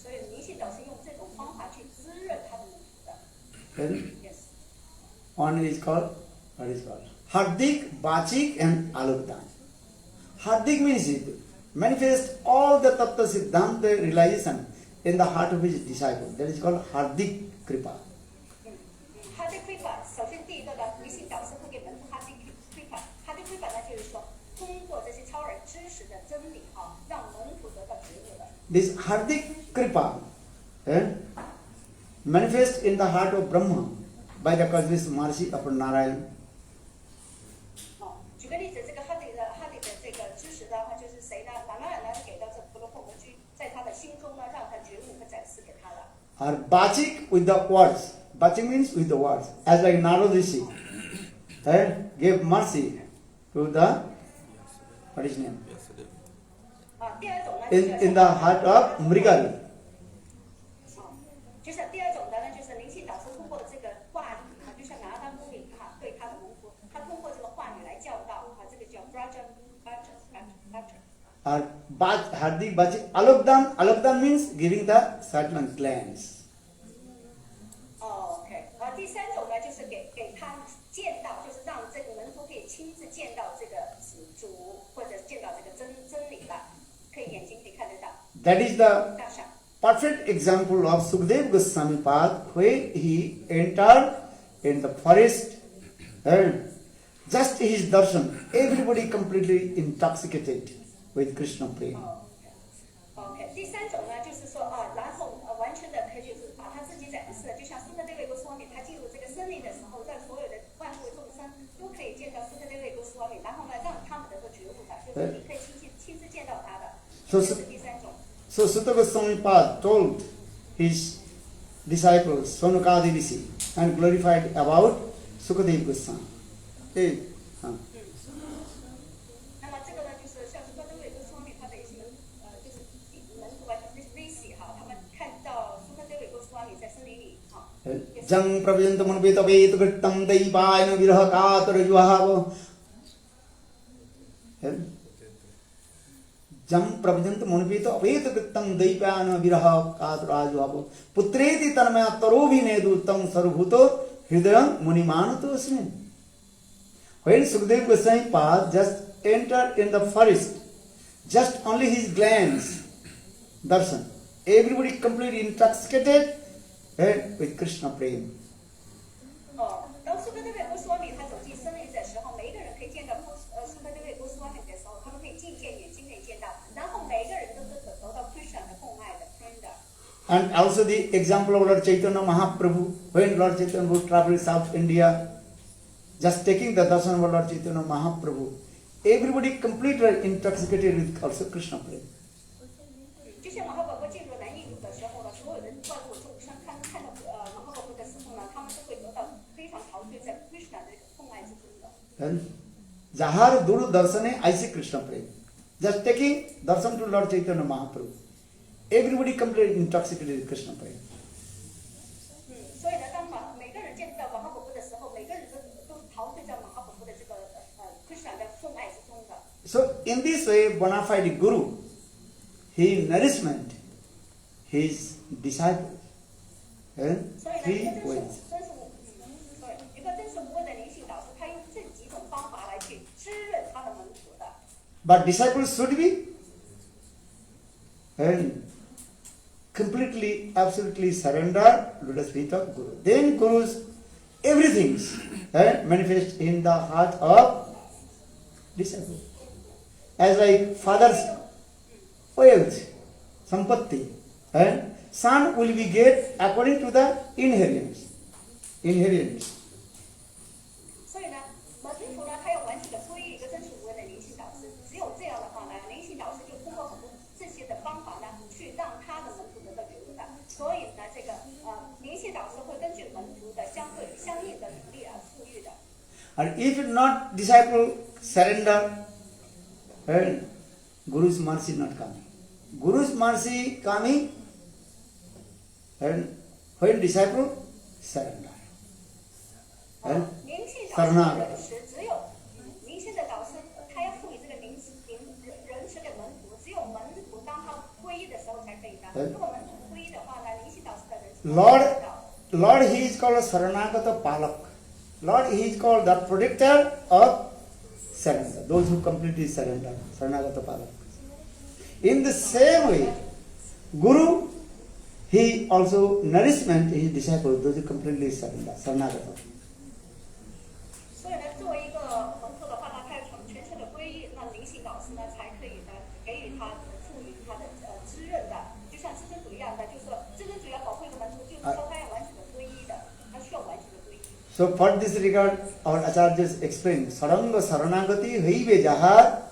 所以灵性导师用这种方法去滋润他的门徒的。Yes. One is called Hardik, Bachik and Alokdan. Hardik means it manifest all the Tattva Siddhanta realization in the heart of his disciple. That is called Hardik Kripa. Hardik Kripa 首先第一个呢，灵性导师会给门徒 Hardik Kripa。Hardik Kripa 呢，就是说通过这些超人知识的真理哈，让门徒得到觉悟的。this Hardik Kripa manifest in the heart of Brahma by the causeless mercy of Narayan. 举个例子，这个哈迪的这个知识的话，就是谁呢？哪哪呢给到这婆罗婆居，在他的心中呢，让他觉悟和展示给他了。Or Bachik with the words. Bachik means with the words. As like Narad Rishi gave mercy to the, what is his name? 第二种呢， In the heart of Mrigali. 就是第二种的呢，就是灵性导师通过这个话语就像拿当公里对他的蒙福，他通过这个话语来教导这个叫 Braja. Or Hardik Bachik. Alokdan means giving the certain glance. OK， 第三种呢，就是给他见到，就是让这个门徒可以亲自见到这个主，或者见到这个真理了，可以眼睛可以看得到。 That is the 大赏。 perfect example of Sukadeva Goswami path when he entered in the forest and just his darshan, everybody completely intoxicated with Krishna prema. OK， 第三种呢，就是说然后完全的可以就是把他自己展示，就像苏格德维哥斯瓦米，他进入这个森林的时候，让所有的万物众生都可以见到苏格德维哥斯瓦米，然后呢，让他们能够觉悟的，就是你可以亲自见到他的，这是第三种。 So Sutta Goswami Pad told his disciples Sonakadi Rishi and glorified about Sukadeva Goswami. 那么这个呢，就是像苏格德维哥斯瓦米他的一些就是门徒Rishi他们看到苏格德维哥斯瓦米在森林里Jang Prabhajantam Anupeta Vettam Daipayana Viraha Katura Juhava. Jam Prabhajantam Anupeta Veta Vettam Daipayana Viraha Katura Juhava. Putreti Tanmaya Tarobhine Duttam Sarvbhuto Hridayam Munimanato Asmin. When Sukadeva Goswami Pad just entered in the forest, just only his glance, darshan, everybody completely intoxicated with Krishna prema. 当苏格德维哥斯瓦米他走进森林的时候，每一个人可以见到苏格德维哥斯瓦米的时候，他们可以近见，眼睛可以见到，然后每一个人都得到 Krishna 的奉爱的 friend。 And also the example of Lord Chaitanya Mahaprabhu, when Lord Chaitanya would travel South India, just taking the darshan of Lord Chaitanya Mahaprabhu, everybody completely intoxicated with also Krishna prema. 就像马哈宝宝进入南印度的时候呢，所有的万物众生看到马哈宝宝的时候呢，他们都会得到非常陶醉在 Krishna 的奉爱之中的。And Jahar Duru Darsane Aise Krishna prema. Just taking darshan to Lord Chaitanya Mahaprabhu, everybody completely intoxicated with Krishna prema. 所以呢，当每个人见到马哈宝宝的时候，每个人都陶醉在马哈宝宝的这个Krishna 的奉爱之中的。So in this way, bona fide Guru, he nourishment his disciples. 所以呢， Three ways. 一个真实无畏的灵性导师，他用这几种方法来去滋润他的门徒的。But disciples should be completely, absolutely surrender to the feet of Guru. Then Guru's everything manifest in the heart of disciple. As like father's wealth, sampatti, and son will be get according to the inheritance. 所以呢，门徒呢，他要完全的皈依一个真实无畏的灵性导师。只有这样的话呢，灵性导师就通过很多这些的方法呢，去让他的门徒得到觉悟的。所以呢，这个灵性导师会根据门徒的相应的努力而富裕的。And if not disciple surrender, Guru's mercy not coming. Guru's mercy coming, and when disciple surrender. 灵性导师的人识，只有灵性的导师，他要赋予这个人识给门徒，只有门徒当他皈依的时候才可以的。如果门徒不皈依的话呢，灵性导师的人识。Lord, he is called Saranagata Palak. Lord, he is called the protector of surrender. Those who completely surrender, Saranagata Palak. In the same way, Guru, he also nourishment his disciples, those who completely surrender, Saranagata. 所以呢，作为一个门徒的话呢，他要全身的皈依，那灵性导师呢才可以呢给予他赋予他的滋润的 So for this regard, our acharyas explain, Saranga Saranagati Haive Jahar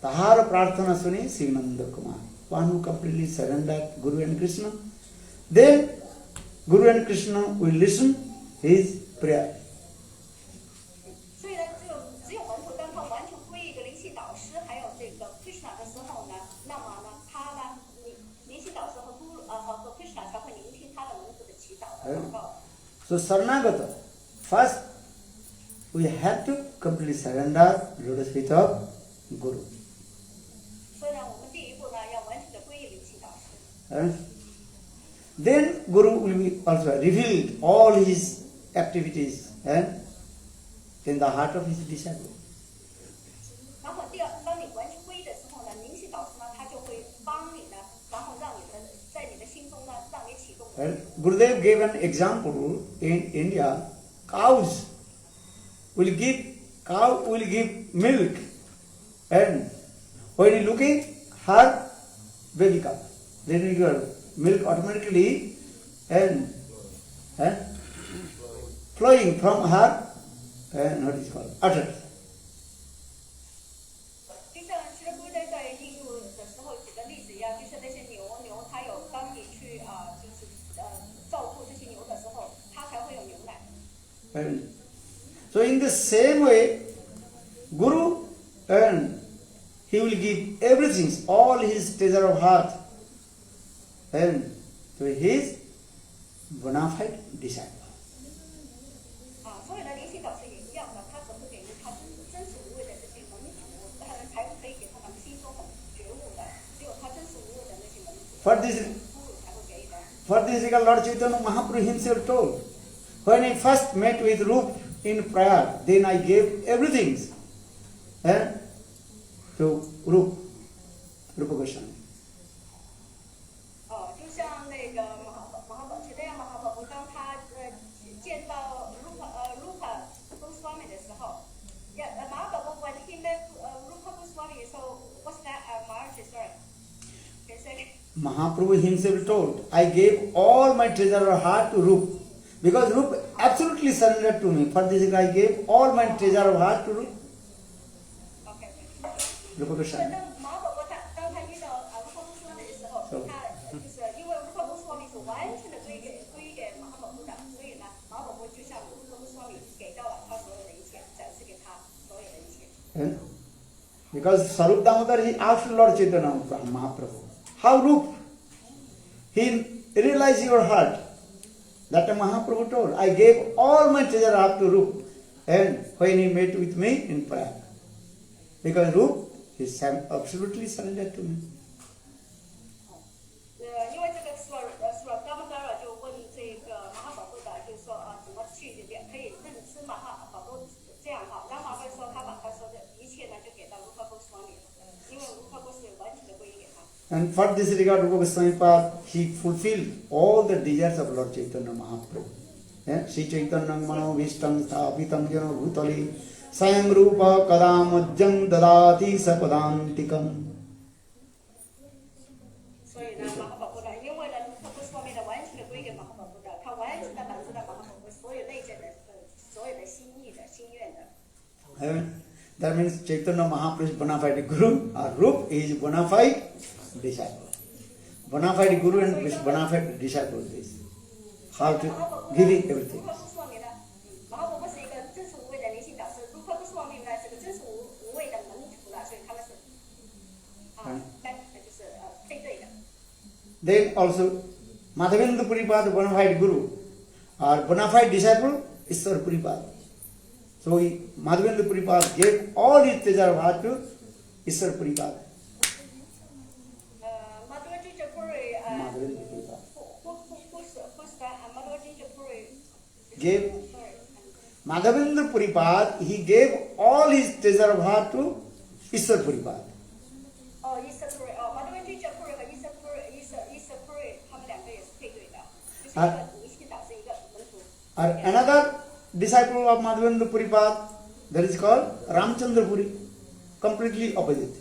Tahar Prarthana Suni Sivananda Kumar. One who completely surrendered Guru and Krishna, then Guru and Krishna will listen his prayer. 所以呢，只有门徒当他完全归一个灵系导师，还有这个 Krishna 的时候呢，那么呢，他呢，灵系导师和 Krishna 才会聆听他的门徒的祈祷和祷告。So Saranagata, first we have to completely surrender lotus feet of Guru. 所以呢，我们第一步呢，要完全的归于灵系导师。Then Guru will be also reveal all his activities in the heart of his disciple. 然后第二，当你完全归的时候呢，灵系导师呢，他就会帮你呢，然后让你的在你的心中呢，让你启动。Gurudev gave an example in India. Cow will give milk, and when you look at her baby cow, then your milk automatically and flowing from her what is called udders. 就像其实古代在印度的时候举的例子一样，就是那些牛，它有当你去就是照顾这些牛的时候，它才会有牛奶。And so in the same way, Guru and he will give everything, all his treasure of heart, and to his bona fide disciple. 所有的灵性导师也一样的，他只会给予他真实无畏的这些门徒，才可以给他们心中很觉悟的，只有他真实无畏的那些门徒，才会给予的。For this regard, Lord Chaitanya Mahaprabhu himself told, when I first met with Rup in prayer, then I gave everything to Rupa Goswami. 就像那个Mahaprabhu，当他见到Rupa Goswami 的时候，Mahaprabhu when he met Rupa Goswami, so what's that Maharaj? Sorry, can you say? Mahaprabhu himself told, I gave all my treasure of heart to Rup, because Rup absolutely surrendered to me. For this reason, I gave all my treasure of heart to Rup. Okay. Rupa Goswami. 当Mahaprabhu当他遇到Rupa Goswami 的时候，他就是因为Rupa Goswami 是完全的归给Mahaprabhu的，所以呢，Mahaprabhu就向Rupa Goswami 给到了他所有的一切，展示给他所有的一切。Because Sarup Damodar, he asked Lord Chaitanya Mahaprabhu, how Rup? He realized your heart. That Mahaprabhu told, I gave all my treasure up to Rup, and when he met with me in prayer. Because Rup is absolutely surrendered to me. 因为这个Damodara 就问这个Mahaprabhu的，就是说怎么去可以认知Mahaprabhu这样哈，然后Mahaprabhu说他把他说的一切呢就给到Rupa Goswami，因为Rupa Goswami 完全的归给他。And for this regard, Rupa Goswami Pad, he fulfilled all the desires of Lord Chaitanya Mahaprabhu. Sri Chaitanya Mano Vishtam Sthapitam Jano Bhutali Sayam Rupa Kadamajjam Dadati Sapadantikam. 所以呢，Mahaprabhu呢，因为呢Rupa Goswami 的完全的归给Mahaprabhu的，他完全的满足了Mahaprabhu所有内在的所有的心意的心愿的。That means Chaitanya Mahaprabhu is bona fide Guru, or Rup is bona fide disciple. Bona fide Guru and bona fide disciple is how to giving everything. Rupa Goswami 呢，Mahaprabhu是一个真实无畏的灵性导师，Rupa Goswami 呢是个真实无畏的门徒了，所以他们是就是配对的。Then also Madhavendra Puripad, bona fide Guru, or bona fide disciple is Sir Puripad. So Madhavendra Puripad gave all his treasure of heart to Iswar Puripad. Madhavendra Puripad, he gave all his treasure of heart to Iswar Puripad. Another disciple of Madhavendra Puripad, that is called Ramchandra Puri, completely opposite.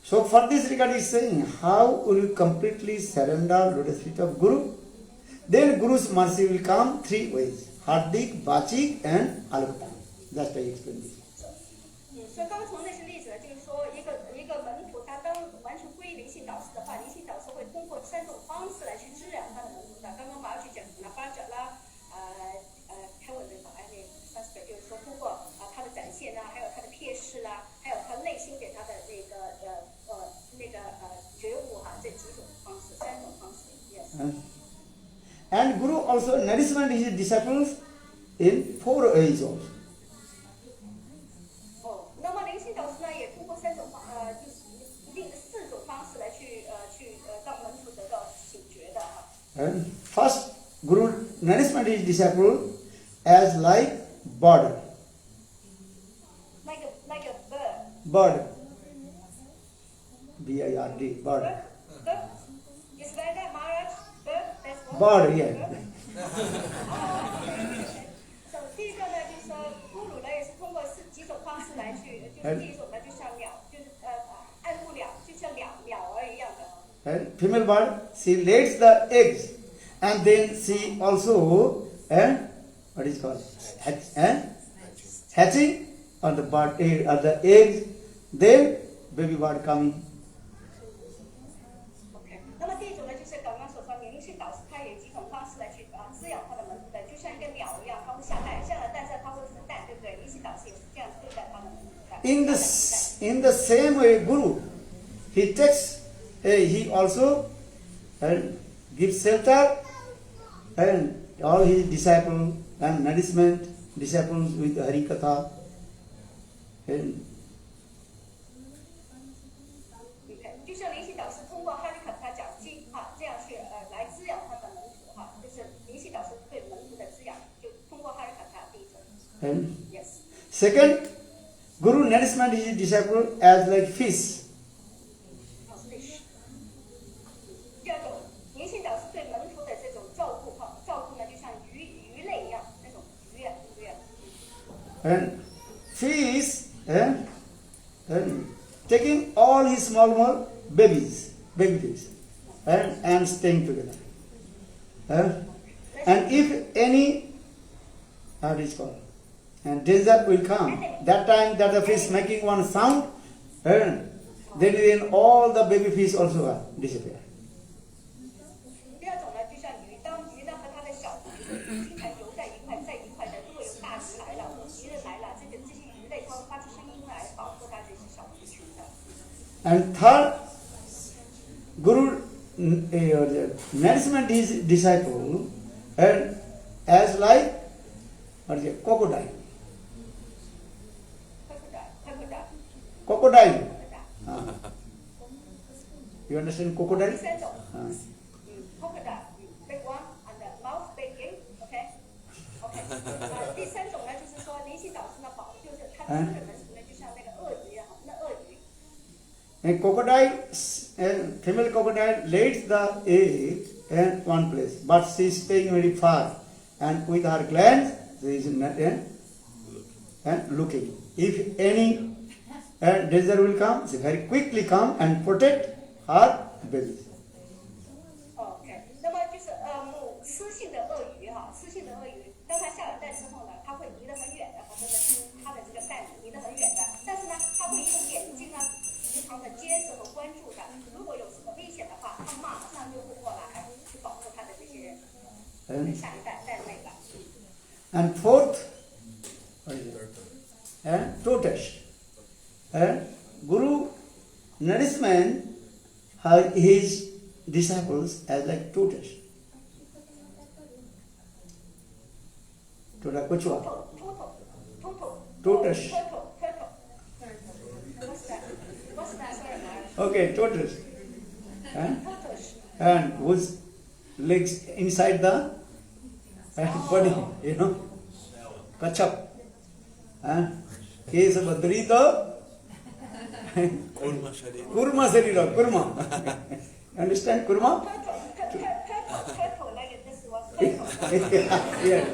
So for this regard is saying, how will you completely surrender lotus feet of Guru? Then Guru's mercy will come three ways: Hardik, Bachik and Alukta. Just I explained this. 所以刚刚从那些例子呢，就是说一个门徒他当完全归灵性导师的话，灵性导师会通过3种方式来去滋养他的门徒的。刚刚马尔去讲了巴者啦，开文的sanskrit，就是说通过他的展现啦，还有他的撇式啦，还有他内心给他的觉悟哈，这几种方式，3种方式。Yes. And Guru also nourishment his disciples in 4 ways also. 那么灵性导师呢，也通过3种就是一定的4种方式来去让门徒得到醒觉的哈。And first, Guru nourishment his disciple as like bird. Like a bird. Bird. B-I-R-D. Bird. Bird. Is like that, Maharaj? Bird. That's what. Bird, yeah. 第一个呢，就是说咕噜呢也是通过几种方式来去，就是第一种呢就像鸟，就是爱护鸟，就像鸟儿一样的。And female bird, she lays the eggs, and then she also what is called hatching on the bird the eggs. Then baby bird coming. OK， 那么第一种呢，就是刚刚所说灵性导师，他有几种方式来去滋养他的门徒的，就像一个鸟一样，它会下蛋，下了蛋之后它会孵蛋，对不对？灵性导师也是这样对待他的门徒的。In the same way, Guru, he takes, he also gives shelter and all his disciples and nourishment disciples with Harikatha. And 就像灵性导师通过哈利卡塔讲经哈，这样去来滋养他的门徒哈，就是灵性导师对门徒的滋养，就通过哈利卡塔第一种。And Yes. second, Guru nourishment his disciple as like fish. Fish. 第二种，灵性导师对门徒的这种照顾呢，就像鱼类一样，那种鱼啊。And fish and taking all his small baby fish and staying together. And if any how is called and danger will come, that time that the fish making one sound, and then all the baby fish also disappear. 第二种呢，就像鱼，当鱼呢和它的小鱼经常游在一块，的，如果有大鱼来了，敌人来了，这些鱼类它会发出声音来保护它这些小鱼群的。And third, Guru nourishment his disciple and as like what is it, crocodile. Crocodile. You understand crocodile? 第3种，crocodile, big one and the mouth big, OK. 第3种呢，就是说灵性导师呢就是他的门徒呢，就像那个鳄鱼一样，那鳄鱼。And crocodile, female crocodile lays the egg in one place, but she is staying very far, and with her glands she is looking. If any danger will come, she very quickly come and protect her babies. OK， 那么就是雌性的鳄鱼哈，雌性的鳄鱼，当它下了蛋之后呢，它会离得很远的，和它的这个蛋离得很远的，但是呢，它会用眼睛呢时常的监视和关注的，如果有什么危险的话，它马上就会过来去保护它的这些下一蛋类的。And fourth, tortoise. Guru nourishment his disciples as like tortoise. Tortoise. Tortoise. What's that? Sorry, Maharaj. Okay, tortoise. And whose legs inside the body, Kachap. Case of Adrito. Kurma Sarira, Kurma. Understand Kurma? Turtle, like this was turtle. Yeah.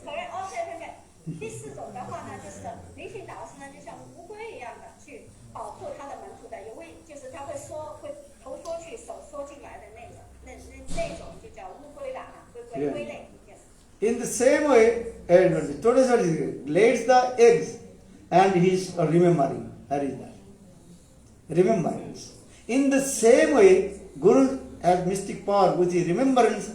Correct. Okay. 第4种的话呢，就是灵性导师呢，就像乌龟一样的去保护他的门徒的。被归类。Yes. In the same way, Todeswari lays the eggs and he is remembering. That is that. Remembrance. In the same way, Guru has mystic power with the remembrance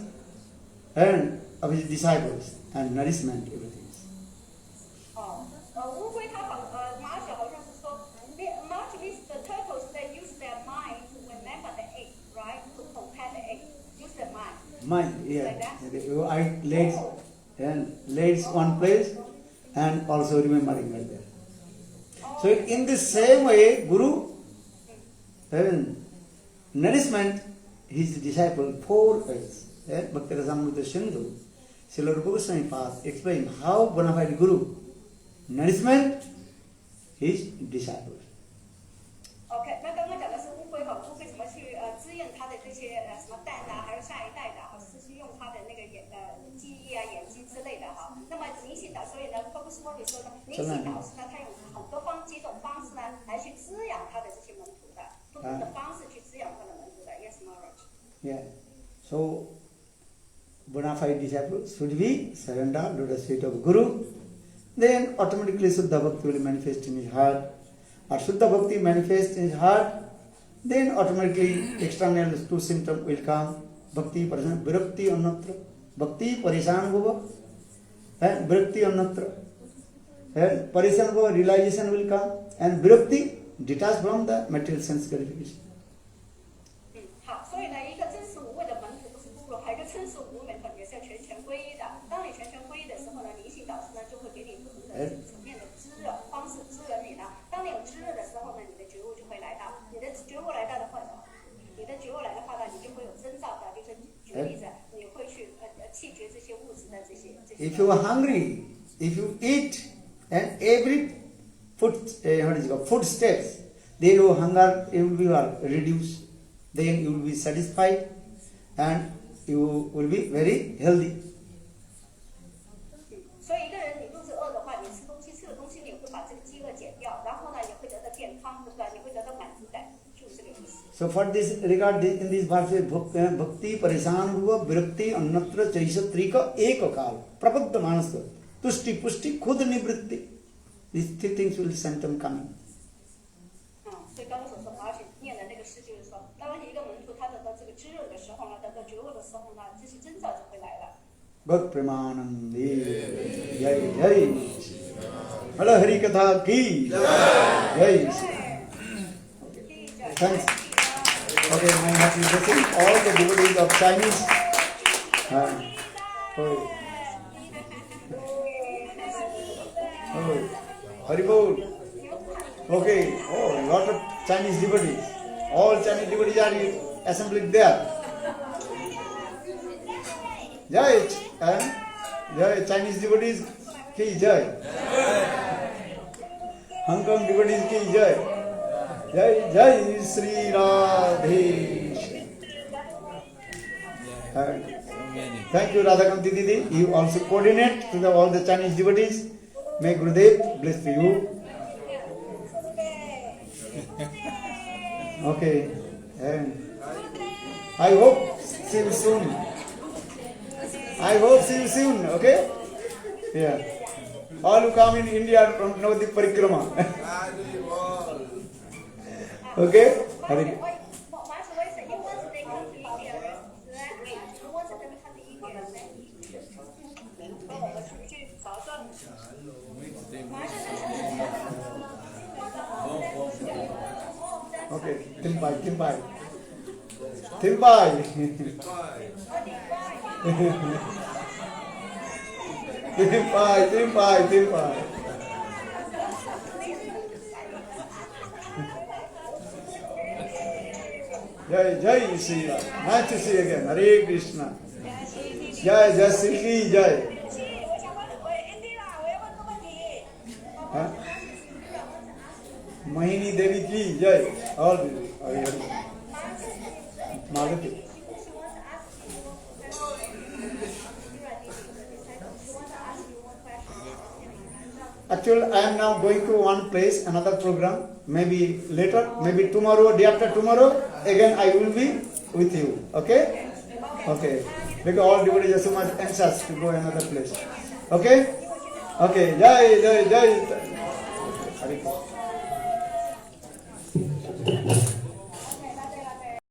and of his disciples and nourishment, everything. 乌龟它马小好像是说 ，much with the turtles they use their mind to remember the egg, right? To compare the egg, use their mind. Mind, yeah. Like that? I lays one place and also remembering right there. So in the same way, Guru nourishment his disciple 4 ways. Bhakti Rasamrita Sindhu, Srila Rupa Goswami Pad explain how bona fide Guru nourishment his disciples. OK， 那刚刚讲的是乌龟哈，乌龟怎么去滋润它的这些什么蛋呐，还有下一代的哈，是用它的那个记忆啊、眼睛之类的哈。那么灵性导，所以呢 ，Focus Mori 说呢，灵性导师呢，他用很多几种方式呢，来去滋养他的这些门徒的，不同的方式去滋养他的门徒的。Yes, Maharaj. Yeah. So bona fide disciple should be surrendered to the feet of Guru. Then automatically Shuddha Bhakti will manifest in his heart. Or Shuddha Bhakti manifests in his heart, then automatically external 2 symptoms will come. Bhakti Parishan, Virakti Annatra. Bhakti Parishan Bhava, and Virakti Annatra. And Parishan Bhava, realization will come. And Virakti detached from the material sense gratification. 好，所以呢，一个真实无畏的门徒不是部落，还有一个真实无畏的也是要全权归依的。当你全权归依的时候呢，灵性导师呢就会给你不同的层面的滋润方式滋润你呢。当你有滋润的时候呢，你的觉悟就会来到。你的觉悟来到的话呢，你的觉悟来的话呢，你就会有征兆的，就是举例子，你会去弃绝这些物质的这些。If you are hungry, if you eat and every footsteps, then your hunger will be reduced. Then you will be satisfied and you will be very healthy. 所以一个人你肚子饿的话，你吃的东西你会把这个饥饿减掉，然后呢也会得到健康，对吧？你会得到满足感，就是这个意思。So for this regard, in this verse, Bhakti Parishan Bhuva Virakti Annatra Chaisatrika Ekakal Prapadda Manasa Tushti Pushti Khud Nivritti. These 3 things will sometime coming. 所以刚刚所说，而且念的那个诗就是说，当一个门徒他得到这个滋润的时候呢，得到觉悟的时候呢，这些征兆就会来了。Bhakt Premanandi Jai Jai Hala Hari Katha Ki Jai. Thanks. Okay, my happy blessing. All the devotees of Chinese. Haribol. Okay. Oh, lot of Chinese devotees. All Chinese devotees are assembled there. Jai. Jai. Chinese devotees ki Jai. Hong Kong devotees ki Jai. Jai Jai Sri Radhe. Thank you, Radhakanti Didi. You also coordinate to all the Chinese devotees. May Gurudev bless you. Okay. And I hope see you soon. I hope see you soon. Okay? Yeah. All who come in India from Navadip Parikrama. Okay? Hari. Okay, Timpai. Timpai. Jai Jai Sri Ram. Nice to see you again. Hare Krishna. Jai Jai Sri Jai. Mahini Devi ki Jai. All the Malati. Actually, I am now going to one place, another program. Maybe later, maybe tomorrow, day after tomorrow, again I will be with you. Okay? Okay. because all devotees are so much anxious to go another place. Okay? Okay, Jai. Hare Krishna.